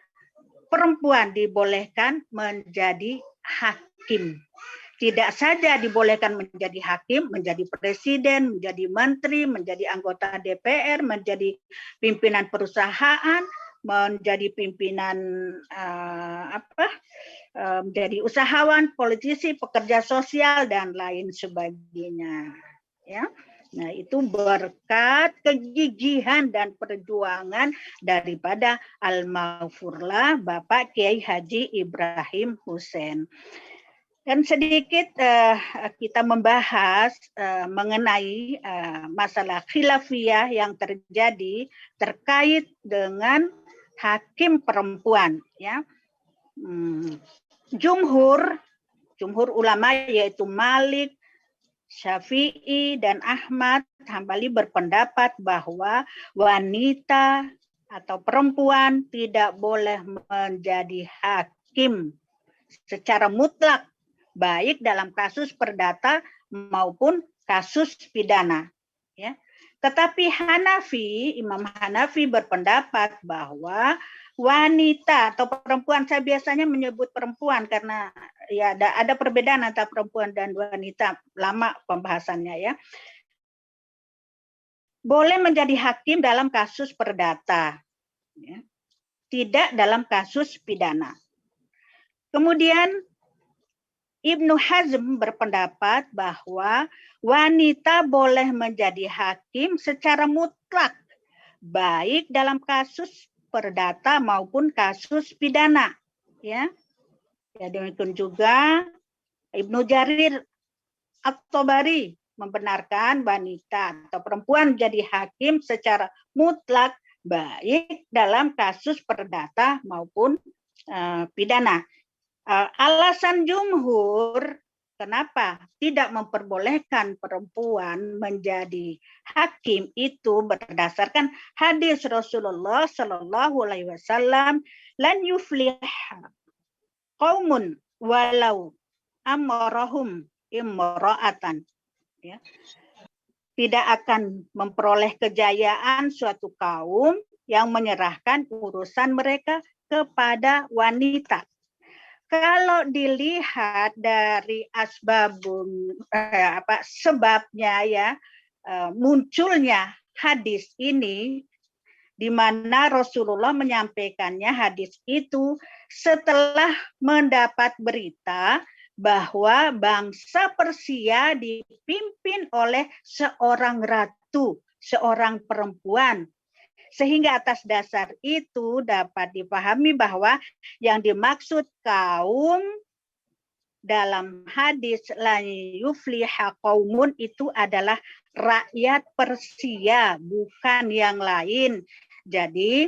perempuan dibolehkan menjadi hakim. Tidak saja dibolehkan menjadi hakim, menjadi presiden, menjadi menteri, menjadi anggota DPR, menjadi pimpinan perusahaan, menjadi pimpinan menjadi usahawan, politisi, pekerja sosial dan lain sebagainya. Ya. Nah, itu berkat kegigihan dan perjuangan daripada Al-Maghfurlah Bapak Kiai Haji Ibrahim Hussein. Dan sedikit kita membahas mengenai masalah khilafiyah yang terjadi terkait dengan hakim perempuan. Ya. Jumhur ulama yaitu Malik, Syafi'i dan Ahmad Hambali berpendapat bahwa wanita atau perempuan tidak boleh menjadi hakim secara mutlak, baik dalam kasus perdata maupun kasus pidana. Ya. Tetapi Imam Hanafi berpendapat bahwa wanita atau perempuan, saya biasanya menyebut perempuan karena ya ada perbedaan antara perempuan dan wanita, lama pembahasannya ya. Boleh menjadi hakim dalam kasus perdata, ya. Tidak dalam kasus pidana. Kemudian Ibnu Hazm berpendapat bahwa wanita boleh menjadi hakim secara mutlak, baik dalam kasus perdata maupun kasus pidana. Ya. Ya, demikian juga Ibnu Jarir At-Tabari membenarkan wanita atau perempuan menjadi hakim secara mutlak, baik dalam kasus perdata maupun pidana. Alasan jumhur kenapa tidak memperbolehkan perempuan menjadi hakim itu berdasarkan hadis Rasulullah Shallallahu Alaihi Wasallam, lan yuflih qaumun walau amarahum imra'atan. Ya. Tidak akan memperoleh kejayaan suatu kaum yang menyerahkan urusan mereka kepada wanita. Kalau dilihat dari sebabnya ya, munculnya hadis ini, di mana Rasulullah menyampaikannya hadis itu setelah mendapat berita bahwa bangsa Persia dipimpin oleh seorang ratu, seorang perempuan. Sehingga atas dasar itu dapat dipahami bahwa yang dimaksud kaum dalam hadis la yufliha qaumun itu adalah rakyat Persia, bukan yang lain. Jadi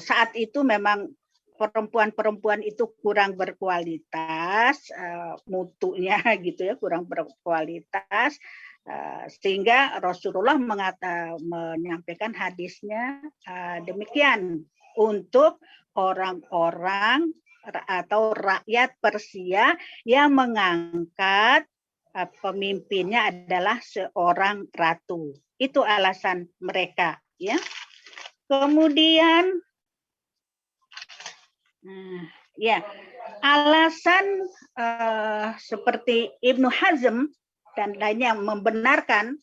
saat itu memang perempuan-perempuan itu kurang berkualitas, mutunya gitu ya, kurang berkualitas. Sehingga Rasulullah menyampaikan hadisnya demikian untuk orang-orang atau rakyat Persia yang mengangkat pemimpinnya adalah seorang ratu. Itu alasan mereka, ya. Kemudian Ya, alasan seperti Ibnu Hazm dan lainnya membenarkan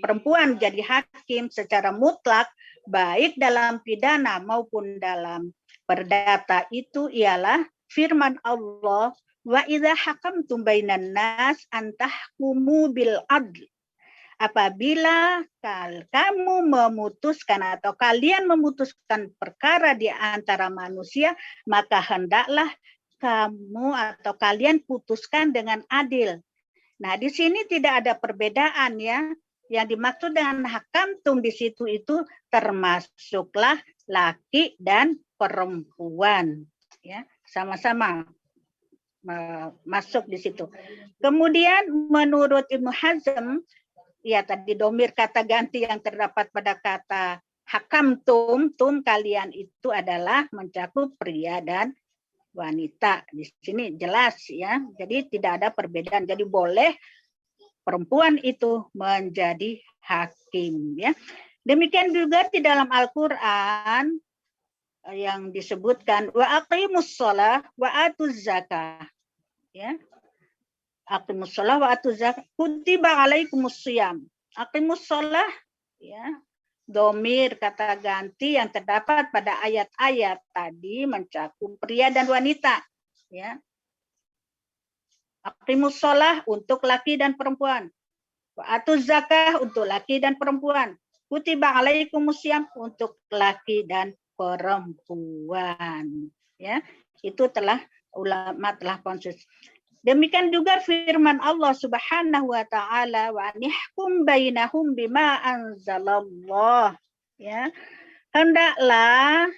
perempuan jadi hakim secara mutlak baik dalam pidana maupun dalam perdata itu ialah firman Allah, wa idza hakamtum bainan nas an tahkumu bil adl. Apabila kamu memutuskan atau kalian memutuskan perkara di antara manusia, maka hendaklah kamu atau kalian putuskan dengan adil. Nah, di sini tidak ada perbedaan ya. Yang dimaksud dengan hakamtum di situ itu termasuklah laki dan perempuan, ya, sama-sama masuk di situ. Kemudian menurut Ibnu Hazm, ya tadi domir kata ganti yang terdapat pada kata hakamtum, kalian itu adalah mencakup pria dan wanita. Di sini jelas ya. Jadi tidak ada perbedaan. Jadi boleh perempuan itu menjadi hakim ya. Demikian juga di dalam Al-Qur'an yang disebutkan wa aqimus shalah wa atuz zakah ya. Aqimus shalah wa atuz zakah kutiba alaikumus shiyam. Aqimus shalah ya, domir kata ganti yang terdapat pada ayat-ayat tadi mencakup pria dan wanita ya. Aqimus shalah untuk laki dan perempuan. Wa atuz zakah untuk laki dan perempuan. Kutiba alaikumus shiyam untuk laki dan perempuan ya. Itu telah ulama telah konsensus. Demikian juga firman Allah Subhanahu wa taala wa nihkum bainahum bima anzalallah ya. Hendaklah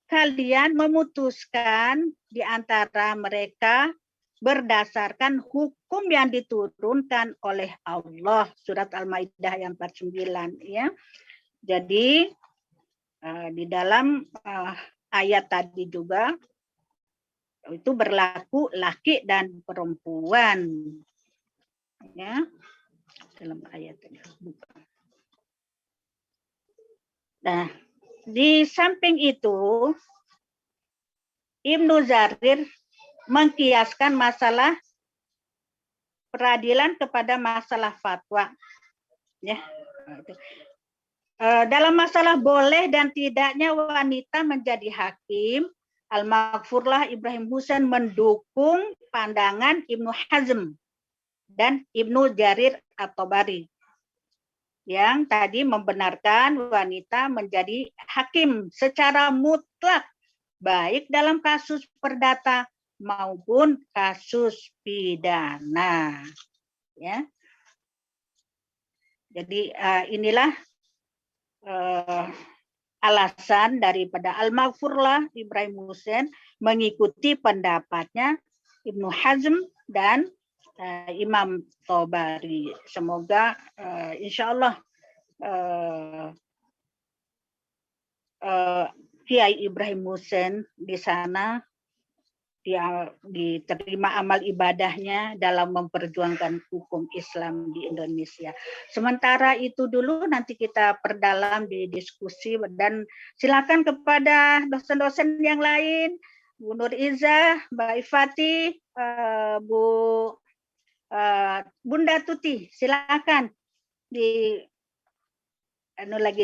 kalian memutuskan di antara mereka berdasarkan hukum yang diturunkan oleh Allah. Surat Al-Maidah yang 49 ya. Jadi di dalam ayat tadi juga itu berlaku laki dan perempuan ya, dalam ayat ini. Nah, di samping itu Ibnu Jarir mengkiaskan masalah peradilan kepada masalah fatwa ya. Dalam masalah boleh dan tidaknya wanita menjadi hakim, Al-Maghfurlah Ibrahim Husain mendukung pandangan Ibnu Hazm dan Ibnu Jarir At-Tabari yang tadi membenarkan wanita menjadi hakim secara mutlak baik dalam kasus perdata maupun kasus pidana ya. Jadi inilah alasan daripada Al-Maghfurlah Ibrahim Husain mengikuti pendapatnya Ibnu Hazm dan Imam Tabari. Semoga insyaallah Kiai Ibrahim Husain di sana dia diterima amal ibadahnya dalam memperjuangkan hukum Islam di Indonesia. Sementara itu dulu nanti kita perdalam di diskusi dan silakan kepada dosen-dosen yang lain, Bu Nur Izzah, Mbak Ifati, Bunda Tuti, silakan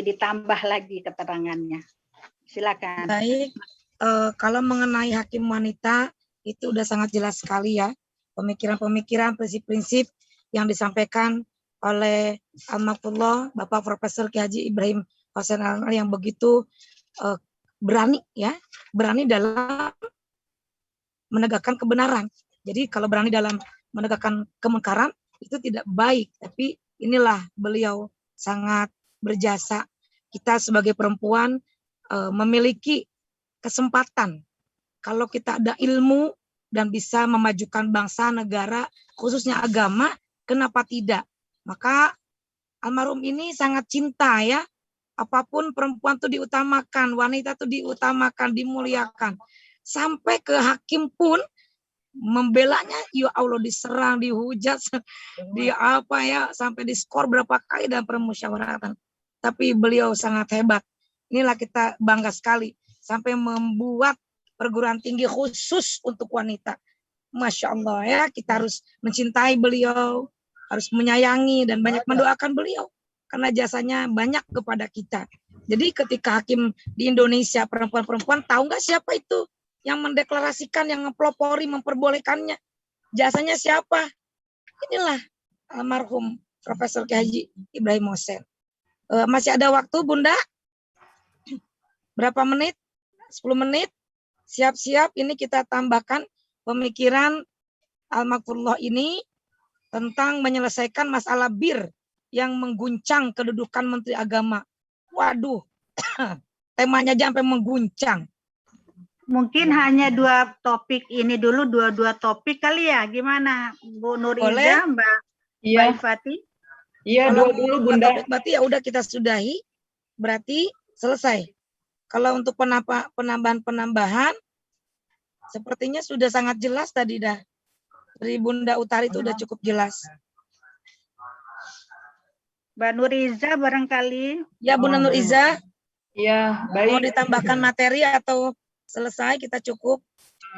ditambah lagi keterangannya. Silakan. Baik. Kalau mengenai hakim wanita itu udah sangat jelas sekali ya, pemikiran-pemikiran, prinsip-prinsip yang disampaikan oleh Al-Maghfurlah Bapak Profesor Ki Haji Ibrahim Husain yang begitu berani ya, berani dalam menegakkan kebenaran. Jadi kalau berani dalam menegakkan kemungkaran itu tidak baik, tapi inilah beliau sangat berjasa. Kita sebagai perempuan memiliki kesempatan kalau kita ada ilmu dan bisa memajukan bangsa, negara, khususnya agama, kenapa tidak? Maka almarhum ini sangat cinta ya, apapun perempuan itu diutamakan, wanita itu diutamakan, dimuliakan. Sampai ke hakim pun membelanya, ya Allah diserang, dihujat, sampai diskor berapa kali dalam permusyawaratan. Tapi beliau sangat hebat. Inilah kita bangga sekali. sampai membuat perguruan tinggi khusus untuk wanita. Masya Allah ya, kita harus mencintai beliau, harus menyayangi dan banyak mendoakan beliau karena jasanya banyak kepada kita. Jadi ketika hakim di Indonesia perempuan-perempuan, tahu nggak siapa itu yang mendeklarasikan, yang mempelopori, memperbolehkannya? Jasanya siapa? Inilah almarhum Profesor Kiai Haji Ibrahim Mohsen. Masih ada waktu, Bunda? Berapa menit? 10 menit? Siap-siap, ini kita tambahkan pemikiran Al-Makfurullah ini tentang menyelesaikan masalah bir yang mengguncang kedudukan Menteri Agama. Waduh, temanya aja sampai mengguncang. Mungkin hanya 2 topik ini dulu, dua topik kali ya. Gimana, Bu Nuriza, Mbak Ifati? Iya, dulu Bunda. Topik berarti ya udah kita sudahi, berarti selesai. Kalau untuk penambahan, sepertinya sudah sangat jelas tadi dah. Dari Bunda Utari itu udah cukup jelas. Mbak Nuriza barangkali. Ya, Bunda Nuriza. Iya, baik. Mau ditambahkan materi atau selesai kita cukup?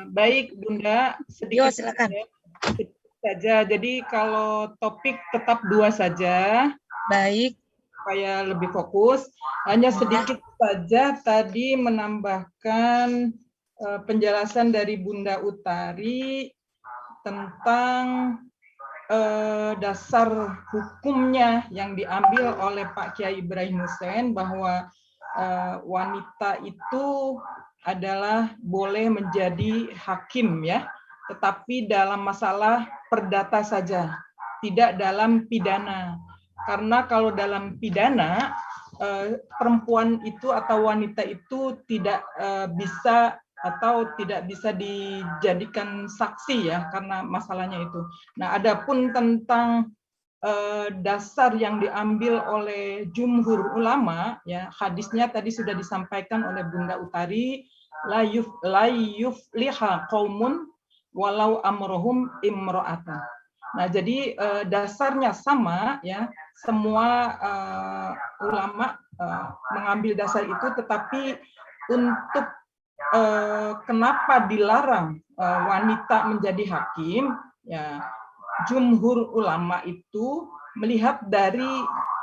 Baik, Bunda. Sedikit silakan. Saja. Jadi kalau topik tetap 2 saja. Baik. Supaya lebih fokus. Hanya sedikit saja tadi menambahkan penjelasan dari Bunda Utari tentang dasar hukumnya yang diambil oleh Pak Kiai Ibrahim Mohsen bahwa wanita itu adalah boleh menjadi hakim ya, tetapi dalam masalah perdata saja, tidak dalam pidana. Karena kalau dalam pidana perempuan itu atau wanita itu tidak bisa atau tidak bisa dijadikan saksi ya karena masalahnya itu. Nah, adapun tentang dasar yang diambil oleh jumhur ulama ya, hadisnya tadi sudah disampaikan oleh Bunda Utari, la yufliha qaumun walau amrohum imro'atan. Nah, jadi dasarnya sama ya, semua ulama mengambil dasar itu, tetapi untuk kenapa dilarang wanita menjadi hakim ya, jumhur ulama itu melihat dari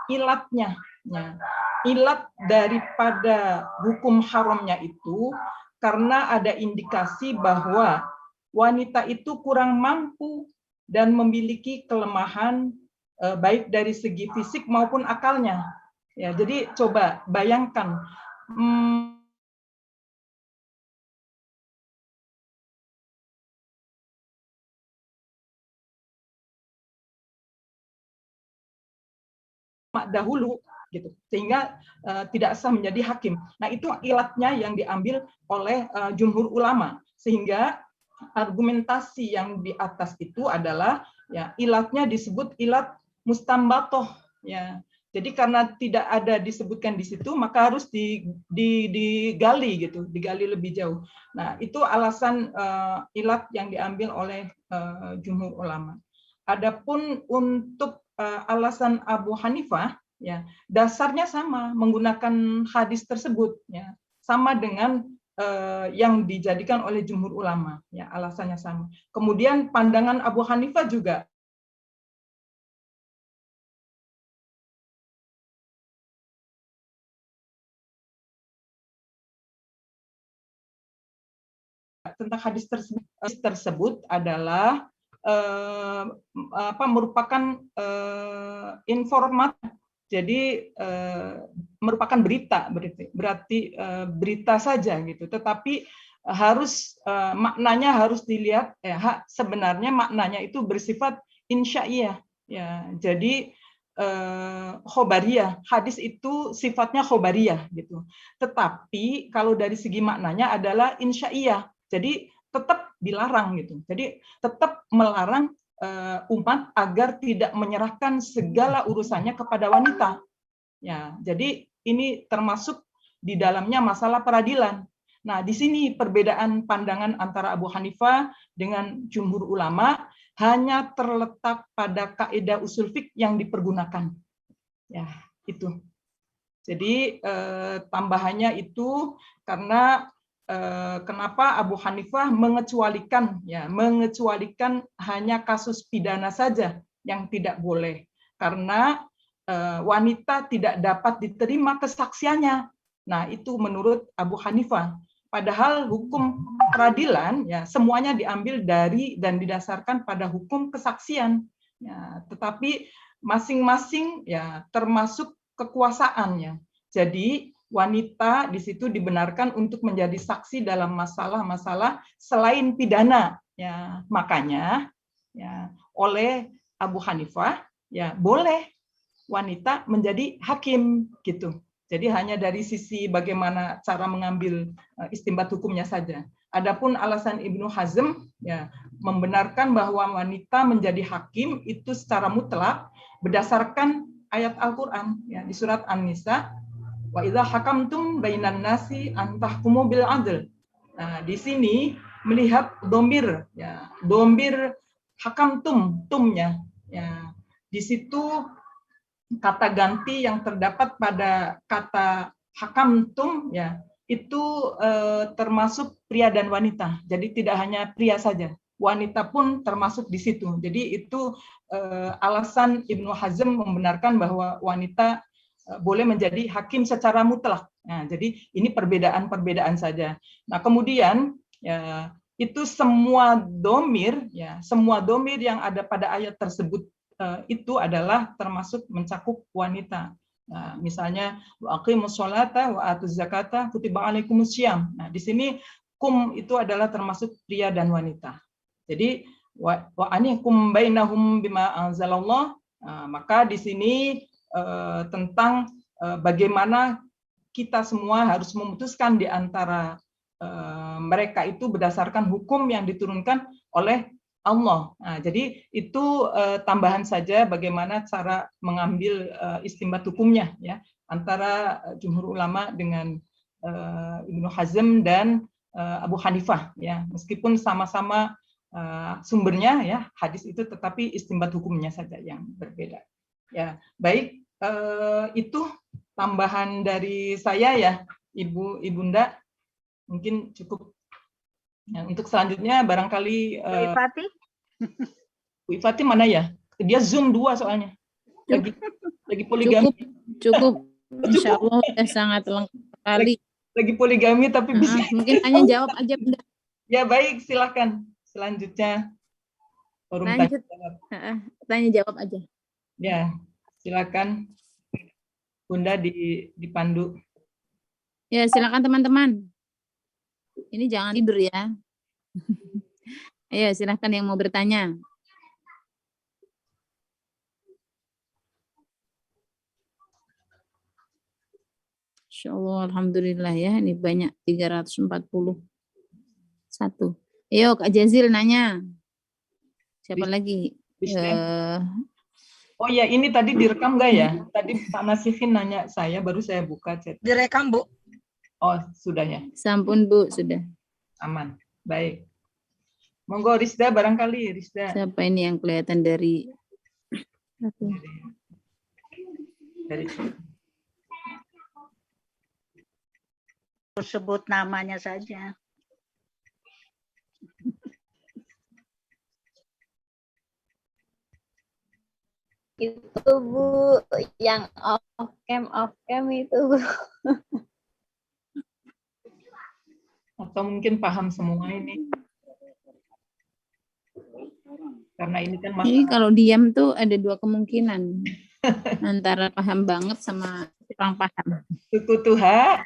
ilatnya ya. Ilat daripada hukum haramnya itu karena ada indikasi bahwa wanita itu kurang mampu dan memiliki kelemahan baik dari segi fisik maupun akalnya. Ya, jadi coba bayangkan dahulu gitu, sehingga tidak sah menjadi hakim. Nah, itu ilatnya yang diambil oleh jumhur ulama, sehingga argumentasi yang di atas itu adalah ya ilatnya disebut ilat mustambatoh ya. Jadi karena tidak ada disebutkan di situ, maka harus digali gitu, digali lebih jauh. Nah, itu alasan ilat yang diambil oleh jumhur ulama. Adapun untuk alasan Abu Hanifah ya, dasarnya sama, menggunakan hadis tersebut ya, sama dengan yang dijadikan oleh jumhur ulama ya, alasannya sama. Kemudian pandangan Abu Hanifah juga tentang hadis tersebut adalah merupakan informatif. Jadi merupakan berarti berita saja gitu. Tetapi harus maknanya harus dilihat sebenarnya maknanya itu bersifat insya'iyah ya. Jadi khobariyah, hadis itu sifatnya khobariyah gitu. Tetapi kalau dari segi maknanya adalah insya'iyah. Jadi tetap dilarang gitu. Jadi tetap melarang umat agar tidak menyerahkan segala urusannya kepada wanita. Ya, jadi ini termasuk di dalamnya masalah peradilan. Nah, di sini perbedaan pandangan antara Abu Hanifah dengan jumhur ulama hanya terletak pada kaidah usul fiqh yang dipergunakan. Ya, itu. Jadi tambahannya itu karena kenapa Abu Hanifah mengecualikan hanya kasus pidana saja yang tidak boleh, karena wanita tidak dapat diterima kesaksiannya. Nah, itu menurut Abu Hanifah. Padahal hukum peradilan ya semuanya diambil dari dan didasarkan pada hukum kesaksian. Ya, tetapi masing-masing ya termasuk kekuasaannya. Jadi wanita di situ dibenarkan untuk menjadi saksi dalam masalah-masalah selain pidana. Ya, makanya ya oleh Abu Hanifah ya boleh wanita menjadi hakim gitu. Jadi hanya dari sisi bagaimana cara mengambil istinbat hukumnya saja. Adapun alasan Ibnu Hazm ya membenarkan bahwa wanita menjadi hakim itu secara mutlak berdasarkan ayat Al-Qur'an ya di surat An-Nisa, wa idza hakamtum bainan nasi an tahkumu bil adl. Nah, di sini melihat domir ya, domir hakamtum, tumnya ya. Di situ kata ganti yang terdapat pada kata hakamtum ya itu termasuk pria dan wanita. Jadi tidak hanya pria saja, wanita pun termasuk di situ. Jadi itu alasan Ibnu Hazm membenarkan bahwa wanita boleh menjadi hakim secara mutlak. Nah, jadi ini perbedaan-perbedaan saja. Nah, kemudian ya, itu semua domir yang ada pada ayat tersebut itu adalah termasuk mencakup wanita. Nah, misalnya wa aqimus sholata wa atuz zakata kutiba alaikumus syiyam. Nah, di sini kum itu adalah termasuk pria dan wanita. Jadi wa anikum bainahum bima anzalallah. Nah, maka di sini tentang bagaimana kita semua harus memutuskan di antara mereka itu berdasarkan hukum yang diturunkan oleh Allah. Nah, jadi itu tambahan saja bagaimana cara mengambil istinbat hukumnya ya antara jumhur ulama dengan Ibnu Hazm dan Abu Hanifah ya, meskipun sama-sama sumbernya ya hadis itu, tetapi istinbat hukumnya saja yang berbeda. Ya, baik, itu tambahan dari saya ya, Ibunda, mungkin cukup. Ya, untuk selanjutnya barangkali Bu Ifati. Bu Ifati mana ya? Dia Zoom 2 soalnya. Lagi poligami. Cukup. Insya Allah sudah sangat lengkap sekali. Lagi poligami tapi bisa. Mungkin hanya jawab aja, Bunda. Ya baik, silakan. Selanjutnya forum lanjut. Tanya jawab aja. Ya, silakan Bunda dipandu. Ya, silakan teman-teman. Ini jangan tidur ya. Ayo, silakan yang mau bertanya. Insya Allah, alhamdulillah ya. Ini banyak 341. Ayo, Kak Jazil nanya. Siapa lagi? Oh ya, ini tadi direkam nggak ya? Tadi Pak Nasihin nanya saya, baru saya buka chat. Direkam, Bu. Oh, sudah ya. Sampun, Bu, sudah. Aman. Baik. Monggo Rizda barangkali, Rizda. Siapa ini yang kelihatan dari sebut namanya saja. Itu Bu, yang off cam itu Bu. Atau mungkin paham semua ini. Karena ini kan Ini kalau diam tuh ada dua kemungkinan. Antara paham banget sama kurang paham. Tuha.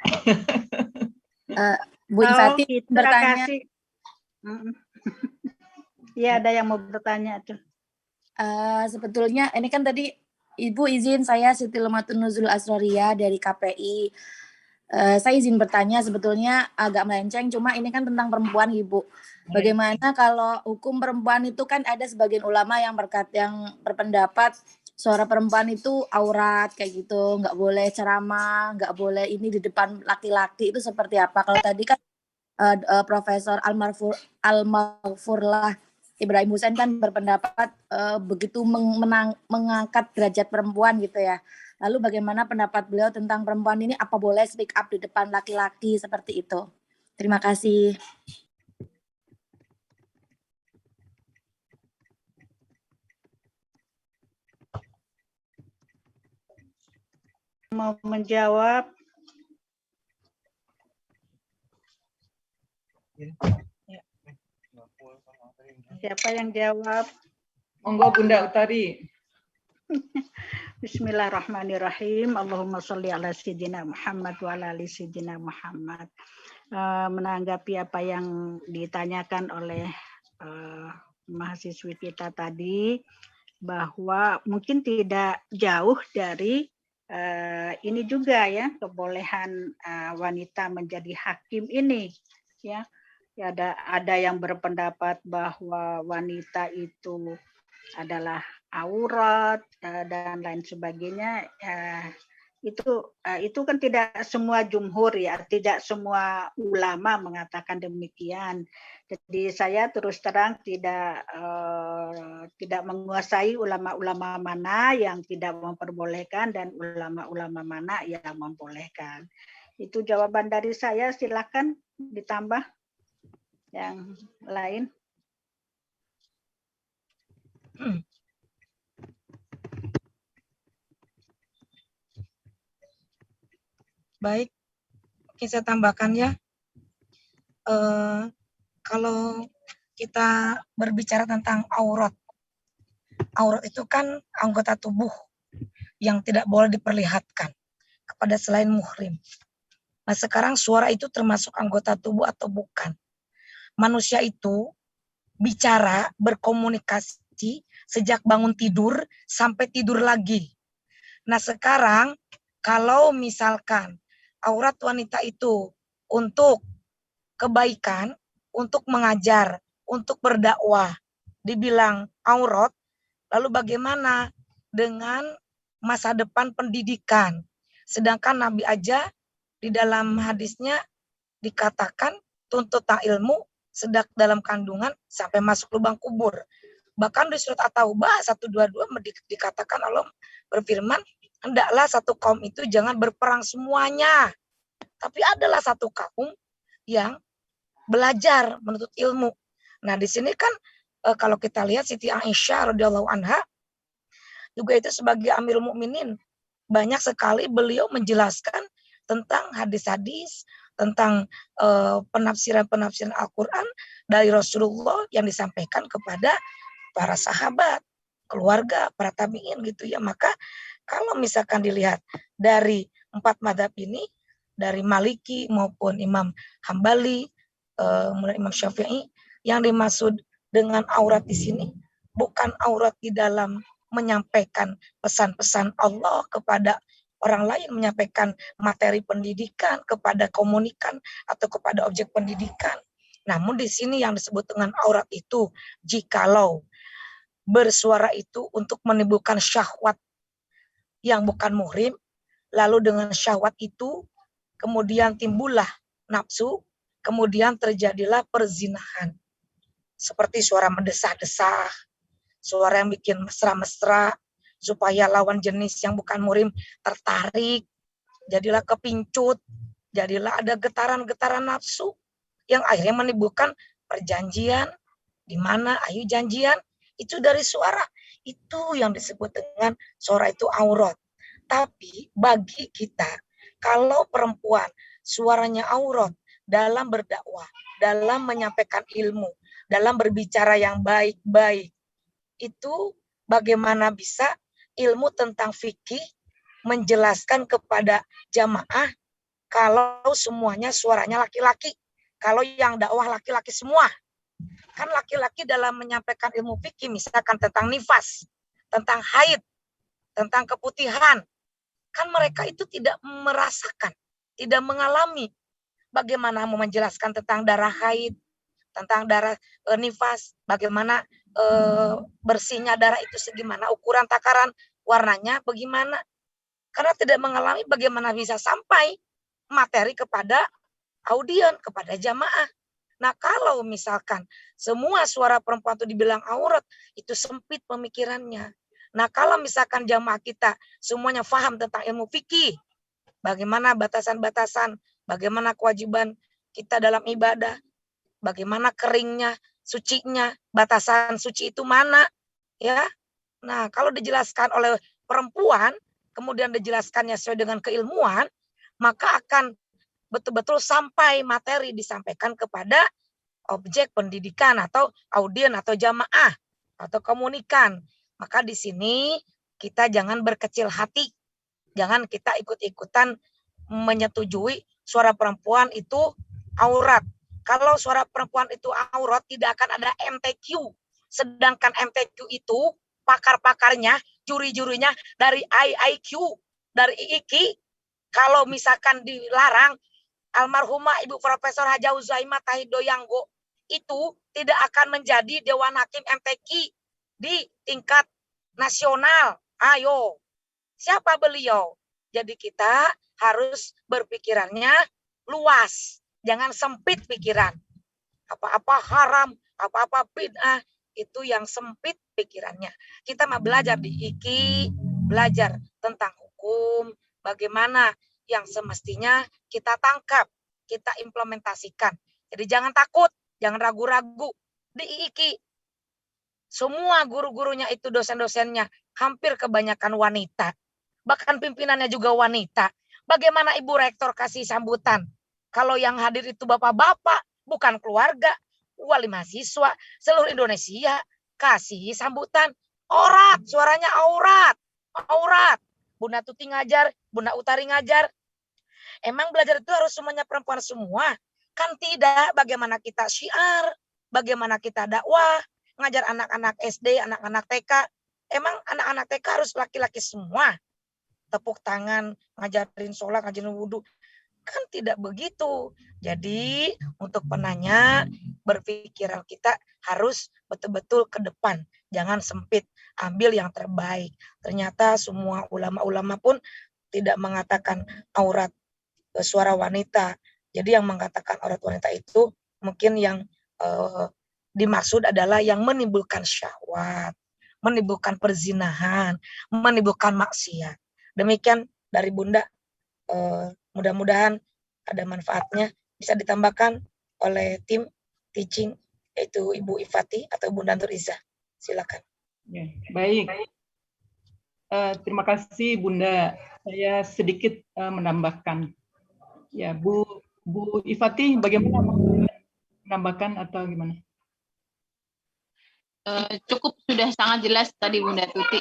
Bu Ifati bertanya. Iya, ada yang mau bertanya tuh. Sebetulnya ini kan tadi Ibu izin, saya Siti Lumatun Nuzul Asroriyah dari KPI. Saya izin bertanya, sebetulnya agak melenceng, cuma ini kan tentang perempuan, Ibu. Bagaimana kalau hukum perempuan itu kan ada sebagian ulama yang berpendapat suara perempuan itu aurat kayak gitu, nggak boleh ceramah, nggak boleh ini di depan laki-laki, itu seperti apa? Kalau tadi kan Profesor Al-Maghfurlah Ibrahim Hussein kan berpendapat begitu mengangkat derajat perempuan gitu ya. Lalu bagaimana pendapat beliau tentang perempuan ini, apa boleh speak up di depan laki-laki seperti itu? Terima kasih. Mau menjawab? Siapa yang jawab? Monggo Bunda Utari. Bismillahirrahmanirrahim. Allahumma sholli ala sayyidina Muhammad wa ala ali sayyidina Muhammad. Menanggapi apa yang ditanyakan oleh mahasiswi kita tadi, bahwa mungkin tidak jauh dari ini juga ya, kebolehan wanita menjadi hakim ini ya. Ya, ada yang berpendapat bahwa wanita itu adalah aurat dan lain sebagainya. Itu kan tidak semua jumhur ya, tidak semua ulama mengatakan demikian. Jadi saya terus terang tidak menguasai ulama-ulama mana yang tidak memperbolehkan dan ulama-ulama mana yang membolehkan. Itu jawaban dari saya. Silakan ditambah yang lain. Baik, oke, saya tambahkan ya. Kalau kita berbicara tentang aurat itu kan anggota tubuh yang tidak boleh diperlihatkan kepada selain muhrim. Nah, sekarang suara itu termasuk anggota tubuh atau bukan? Manusia itu bicara, berkomunikasi sejak bangun tidur sampai tidur lagi. Nah, sekarang kalau misalkan aurat wanita itu untuk kebaikan, untuk mengajar, untuk berdakwah, dibilang aurat, lalu bagaimana dengan masa depan pendidikan? Sedangkan Nabi aja di dalam hadisnya dikatakan tuntut ilmu sedang dalam kandungan sampai masuk lubang kubur. Bahkan di surat At-Taubah 122 dikatakan Allah berfirman, hendaklah satu kaum itu jangan berperang semuanya, tapi adalah satu kaum yang belajar menuntut ilmu. Nah, di sini kan kalau kita lihat Siti Aisyah radhiyallahu anha juga itu sebagai Amirul Mukminin, banyak sekali beliau menjelaskan tentang hadis-hadis, tentang penafsiran-penafsiran Al-Quran dari Rasulullah yang disampaikan kepada para sahabat, keluarga, para tabi'in gitu ya. Maka kalau misalkan dilihat dari 4 mazhab ini, dari Maliki maupun Imam Hambali, mulai Imam Syafi'i, yang dimaksud dengan aurat di sini bukan aurat di dalam menyampaikan pesan-pesan Allah kepada orang lain, menyampaikan materi pendidikan kepada komunikan atau kepada objek pendidikan. Namun di sini yang disebut dengan aurat itu jikalau bersuara itu untuk menimbulkan syahwat yang bukan muhrim, lalu dengan syahwat itu kemudian timbullah nafsu, kemudian terjadilah perzinahan. Seperti suara mendesah-desah, suara yang bikin mesra-mesra, supaya lawan jenis yang bukan muhrim tertarik, jadilah kepincut, jadilah ada getaran-getaran nafsu, yang akhirnya menimbulkan perjanjian, di mana ayo janjian, itu dari suara. Itu yang disebut dengan suara itu aurat. Tapi bagi kita, kalau perempuan suaranya aurat dalam berdakwah, dalam menyampaikan ilmu, dalam berbicara yang baik-baik, itu bagaimana bisa ilmu tentang fikih menjelaskan kepada jamaah kalau semuanya suaranya laki-laki, kalau yang dakwah laki-laki semua. Kan laki-laki dalam menyampaikan ilmu fikih misalkan tentang nifas, tentang haid, tentang keputihan, kan mereka itu tidak merasakan, tidak mengalami. Bagaimana mau menjelaskan tentang darah haid, tentang darah nifas, bagaimana bersihnya darah itu segimana, ukuran takaran warnanya bagaimana. Karena tidak mengalami, bagaimana bisa sampai materi kepada audien, kepada jamaah. Nah, kalau misalkan semua suara perempuan itu dibilang aurat, itu sempit pemikirannya. Nah, kalau misalkan jamaah kita semuanya paham tentang ilmu fikih, bagaimana batasan-batasan, bagaimana kewajiban kita dalam ibadah, bagaimana keringnya, sucinya, batasan suci itu mana, ya. Nah, kalau dijelaskan oleh perempuan, kemudian dijelaskannya sesuai dengan keilmuan, maka akan betul-betul sampai materi disampaikan kepada objek pendidikan atau audien atau jamaah atau komunikan. Maka di sini kita jangan berkecil hati, jangan kita ikut-ikutan menyetujui suara perempuan itu aurat. Kalau suara perempuan itu aurat, tidak akan ada MTQ. Sedangkan MTQ itu pakar-pakarnya, juri-jurinya dari IIQ, dari IIQ. Kalau misalkan dilarang, almarhumah Ibu Profesor Haja Uzaimah Tahidoyanggo itu tidak akan menjadi Dewan Hakim MTQ di tingkat nasional. Ayo, siapa beliau? Jadi kita harus berpikirannya luas, jangan sempit pikiran. Apa-apa haram, apa-apa bid'ah, itu yang sempit pikirannya. Kita mau belajar di IKI, belajar tentang hukum, bagaimana yang semestinya kita tangkap, kita implementasikan. Jadi jangan takut, jangan ragu-ragu. Di IKI, semua guru-gurunya itu, dosen-dosennya, hampir kebanyakan wanita. Bahkan pimpinannya juga wanita. Bagaimana Ibu Rektor kasih sambutan? Kalau yang hadir itu bapak-bapak, bukan keluarga, wali mahasiswa, seluruh Indonesia, kasih sambutan. Aurat, suaranya aurat. Aurat. Bunda Tuti ngajar, Bunda Utari ngajar. Emang belajar itu harus semuanya perempuan semua? Kan tidak. Bagaimana kita syiar, bagaimana kita dakwah, ngajar anak-anak SD, anak-anak TK. Emang anak-anak TK harus laki-laki semua? Tepuk tangan, ngajarin sholat, ngajarin wudhu. Kan tidak begitu. Jadi untuk penanya, berpikiran kita harus betul-betul ke depan. Jangan sempit, ambil yang terbaik. Ternyata semua ulama-ulama pun tidak mengatakan aurat suara wanita. Jadi yang mengatakan aurat wanita itu mungkin yang dimaksud adalah yang menimbulkan syahwat, menimbulkan perzinahan, menimbulkan maksiat. Demikian dari Bunda, mudah-mudahan ada manfaatnya, bisa ditambahkan oleh tim teaching, yaitu Ibu Ifati atau Bunda Nur Izzah. Silakan. Ya, baik. Terima kasih Bunda. Saya sedikit menambahkan. Ya, Bu Ifati, bagaimana menambahkan atau gimana? Cukup, sudah sangat jelas tadi Bunda Tuti,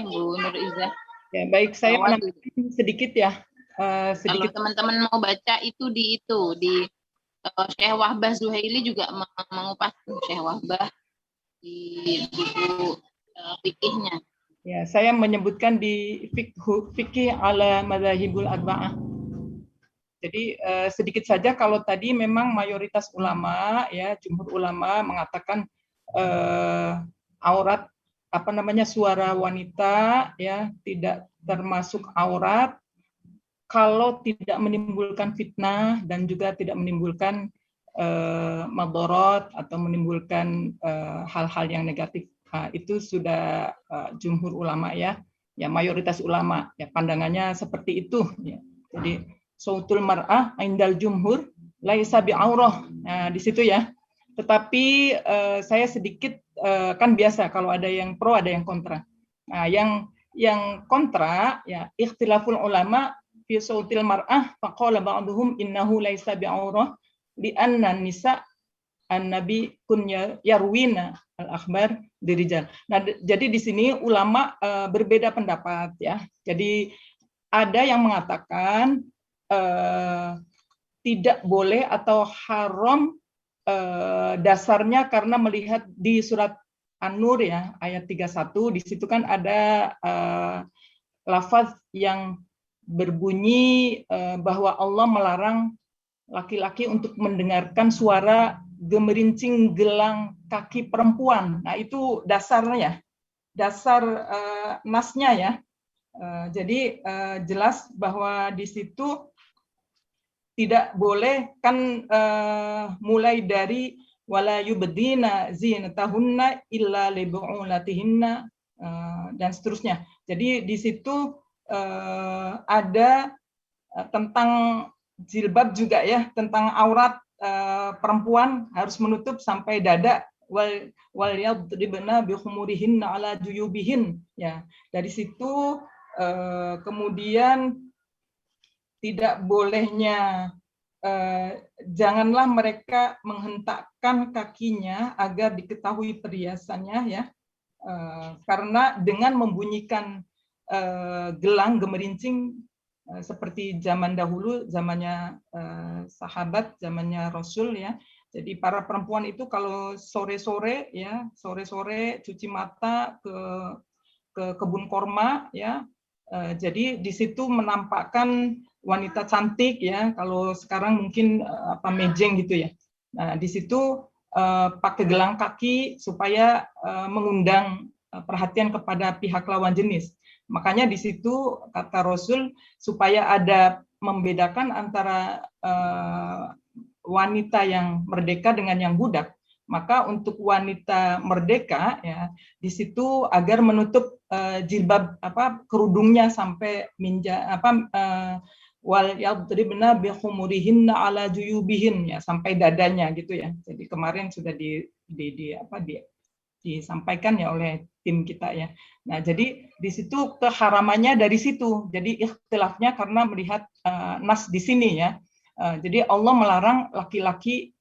Bu Nur Izzah. Ya, baik, saya menambahkan sedikit ya. Kalau teman-teman mau baca itu di Syekh Wahbah Zuhaili juga mengupas Syekh Wahbah di buku fikihnya. Ya, saya menyebutkan di fikih ala madzhabul arba'ah. Jadi sedikit saja, kalau tadi memang mayoritas ulama, ya jumhur ulama mengatakan aurat suara wanita ya tidak termasuk aurat kalau tidak menimbulkan fitnah dan juga tidak menimbulkan madorot atau menimbulkan hal-hal yang negatif. Nah, itu sudah jumhur ulama ya mayoritas ulama ya pandangannya seperti itu ya. Jadi sautul mar'ah indal jumhur laisa bi'aurah. Nah, di situ ya. Tetapi saya sedikit kan biasa kalau ada yang pro ada yang kontra. Nah, yang kontra ya ikhtilaful ulama fi sautil mar'ah faqala ba'dhum innahu laisa bi'aurah li'anna nisa an-nabi kun yarwina al-akhbar dirijal. Nah, jadi di sini ulama berbeda pendapat ya. Jadi ada yang mengatakan tidak boleh atau haram dasarnya karena melihat di surat An-Nur ya ayat 31, di situ kan ada lafaz yang berbunyi bahwa Allah melarang laki-laki untuk mendengarkan suara gemerincing gelang kaki perempuan. Nah, itu dasarnya, dasar nasnya ya. Jadi jelas bahwa di situ tidak boleh kan mulai dari wala yubdina zinatahunna illa li bu'ulatihinna dan seterusnya. Jadi di situ ada tentang jilbab juga ya, tentang aurat perempuan harus menutup sampai dada. Wal yadribna bi khumurihinna ala juyubihin, ya. Dari situ kemudian tidak bolehnya janganlah mereka menghentakkan kakinya agar diketahui perhiasannya, ya. Karena dengan membunyikan gelang gemerincing seperti zaman dahulu, zamannya sahabat, zamannya Rasul, ya. Jadi para perempuan itu kalau sore-sore, ya, sore-sore cuci mata ke kebun korma, ya. Jadi di situ menampakkan wanita cantik, ya. Kalau sekarang mungkin mejeng gitu, ya. Nah, di situ pakai gelang kaki supaya mengundang perhatian kepada pihak lawan jenis. Makanya di situ kata Rasul supaya ada membedakan antara wanita yang merdeka dengan yang budak. Maka untuk wanita merdeka, ya, di situ agar menutup jilbab kerudungnya sampai wal yadribna bi khumurihinna ala juyubihin, ya, sampai dadanya gitu, ya. Jadi kemarin sudah disampaikan ya oleh tim kita, ya. Nah, jadi di situ keharamannya dari situ. Jadi ikhtilafnya karena melihat nas di sini, ya. Jadi Allah melarang laki-laki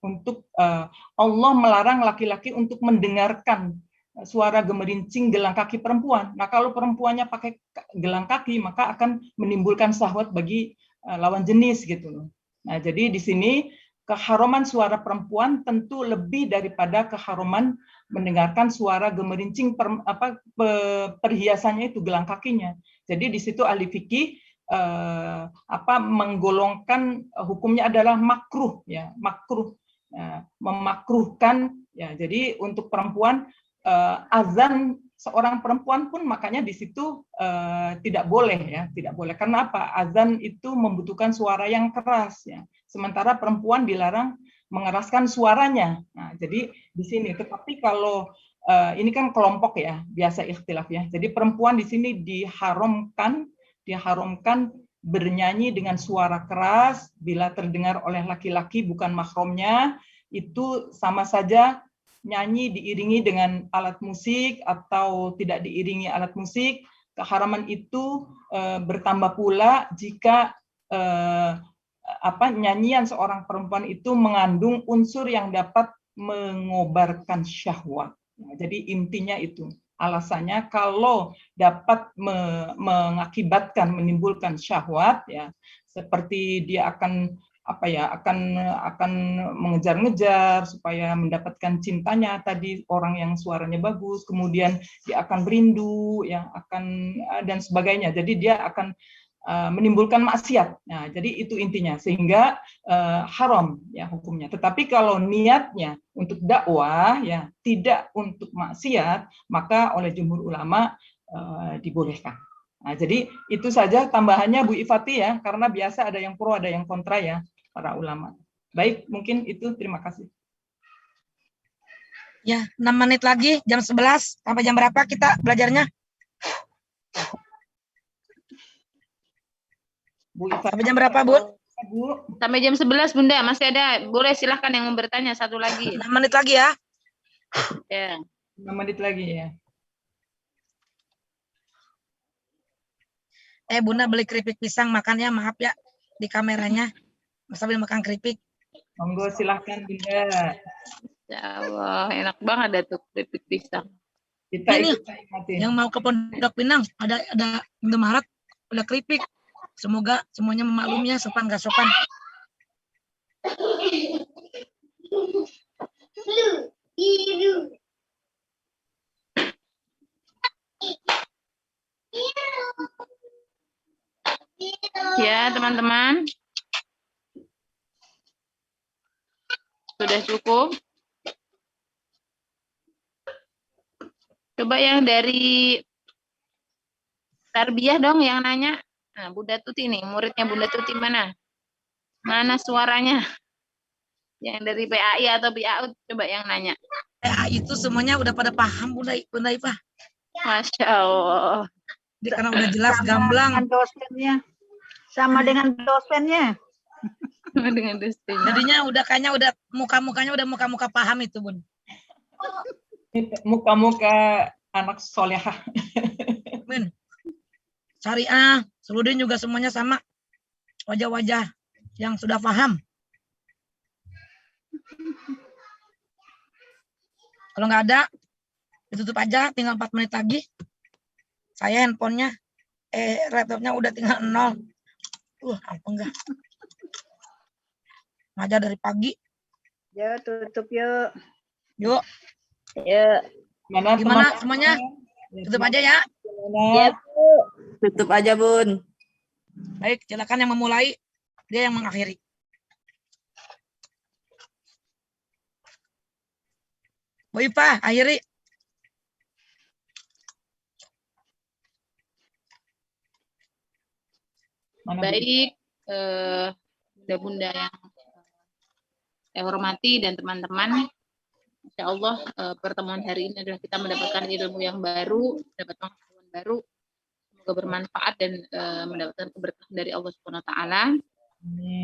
untuk mendengarkan suara gemerincing gelang kaki perempuan. Nah, kalau perempuannya pakai gelang kaki maka akan menimbulkan syahwat bagi lawan jenis gitu. Nah, jadi di sini keharuman suara perempuan tentu lebih daripada keharuman mendengarkan suara gemerincing perhiasannya itu gelang kakinya. Jadi di situ ahli fikih menggolongkan hukumnya adalah makruh, ya, makruh, memakruhkan, ya. Jadi untuk perempuan azan seorang perempuan pun makanya di situ tidak boleh, ya, tidak boleh. Karena apa? Azan itu membutuhkan suara yang keras, ya. Sementara perempuan dilarang mengeraskan suaranya. Nah, jadi di sini. Tetapi kalau ini kan kelompok, ya, biasa ikhtilaf, ya. Jadi perempuan di sini diharamkan bernyanyi dengan suara keras bila terdengar oleh laki-laki bukan mahramnya, itu sama saja nyanyi diiringi dengan alat musik atau tidak diiringi alat musik. Keharaman itu bertambah pula jika nyanyian seorang perempuan itu mengandung unsur yang dapat mengobarkan syahwat. Nah, jadi intinya itu. Alasannya kalau dapat mengakibatkan menimbulkan syahwat, ya, seperti dia akan akan mengejar-ngejar supaya mendapatkan cintanya tadi orang yang suaranya bagus, kemudian dia akan merindu, ya, dan sebagainya. Jadi dia akan menimbulkan maksiat. Nah, jadi itu intinya, sehingga haram, ya, hukumnya. Tetapi kalau niatnya untuk dakwah, ya, tidak untuk maksiat, maka oleh jumhur ulama dibolehkan. Nah, jadi itu saja tambahannya Bu Ifati, ya, karena biasa ada yang pro, ada yang kontra, ya, para ulama. Baik, mungkin itu, terima kasih. Ya, 6 menit lagi, jam 11. Sampai jam berapa kita belajarnya? Bu Ifati. Sampai jam berapa, Bu? Sampai jam 11, Bunda. Masih ada. Boleh silahkan yang mau bertanya satu lagi. 6 menit lagi, ya. Ya. 6 menit lagi, ya. Bunda beli keripik pisang, makannya, maaf ya, di kameranya. Sambil makan keripik. Monggo, silahkan, Bunda. Ya Allah, enak banget ada tuh keripik pisang. Kita Ini ikutin. yang mau ke Pondok Pinang, ada Indomaret, ada keripik. Semoga semuanya memaklumnya, sopan gak sopan. Ya, teman-teman. Sudah cukup. Coba yang dari Tarbiyah dong yang nanya. Nah, Bunda Tuti nih, muridnya Bunda Tuti mana? Mana suaranya? Yang dari PAI atau PAUD, coba yang nanya. Itu semuanya udah pada paham, Bunda Ifah. Masya Allah. Karena udah jelas, gamblang. Sama dengan dosennya. Dengan restunya. Jadinya kayaknya udah muka-mukanya udah muka-muka paham itu, Bun. Muka-muka anak solehah. Min. Syariah, Suludin juga semuanya sama. Wajah-wajah yang sudah paham. Kalau nggak ada, ditutup aja, tinggal 4 menit lagi. Saya handphonenya, laptopnya udah tinggal 0. Apa enggak? Ngajar dari pagi. Yuk, tutup yuk. Yuk, Ya. gimana semuanya? Tutup aja ya. Ya, Bu. Tutup aja, Bun. Baik, silakan yang memulai, dia yang mengakhiri. Bu Ipa, akhiri. Baik, bunda-bunda yang saya hormati dan teman-teman, insya Allah pertemuan hari ini adalah kita mendapatkan ilmu yang baru, mendapat pengetahuan baru, semoga bermanfaat dan mendapatkan keberkahan dari Allah Subhanahu Wa Taala.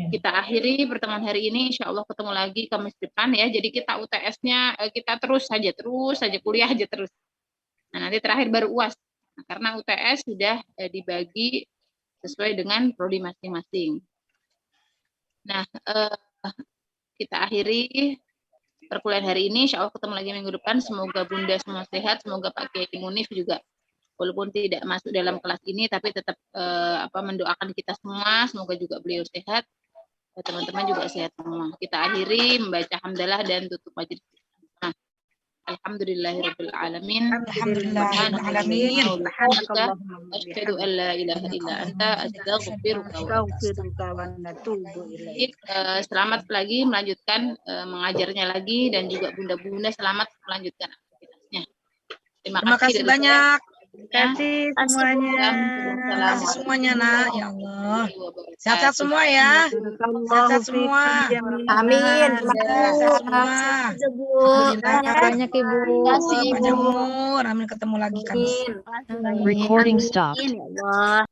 Kita akhiri pertemuan hari ini, insya Allah ketemu lagi Kamis depan ya. Jadi kita UTS-nya kita terus saja kuliah aja terus. Nah nanti terakhir baru UAS. Nah, karena UTS sudah dibagi sesuai dengan prodi masing-masing. Nah, kita akhiri perkuliahan hari ini. Insya Allah ketemu lagi minggu depan. Semoga Bunda semua sehat. Semoga Pak Kiai Munif juga, walaupun tidak masuk dalam kelas ini, tapi tetap mendoakan kita semua. Semoga juga beliau sehat. Teman-teman juga sehat semua. Kita akhiri membaca hamdalah dan tutup majelis. Alhamdulillahirabbil alamin. Alhamdulillahirrahmanirrahim. Asyhadu an la ilaha illa anta astaghfiruka wa atubu ilaik. Selamat lagi melanjutkan mengajarnya lagi, dan juga bunda-bunda selamat melanjutkan aktivitasnya. Terima kasih banyak. Terima kasih semuanya. Terima kasih semuanya, Nak. Ya Allah. Sehat-sehat semua ya. Sehat-sehat semua. Amin. Terima Sehat semua. Banyak Ibu. Panjang umur. Amin, ketemu lagi Kamis. Recording stopped. Ya Allah.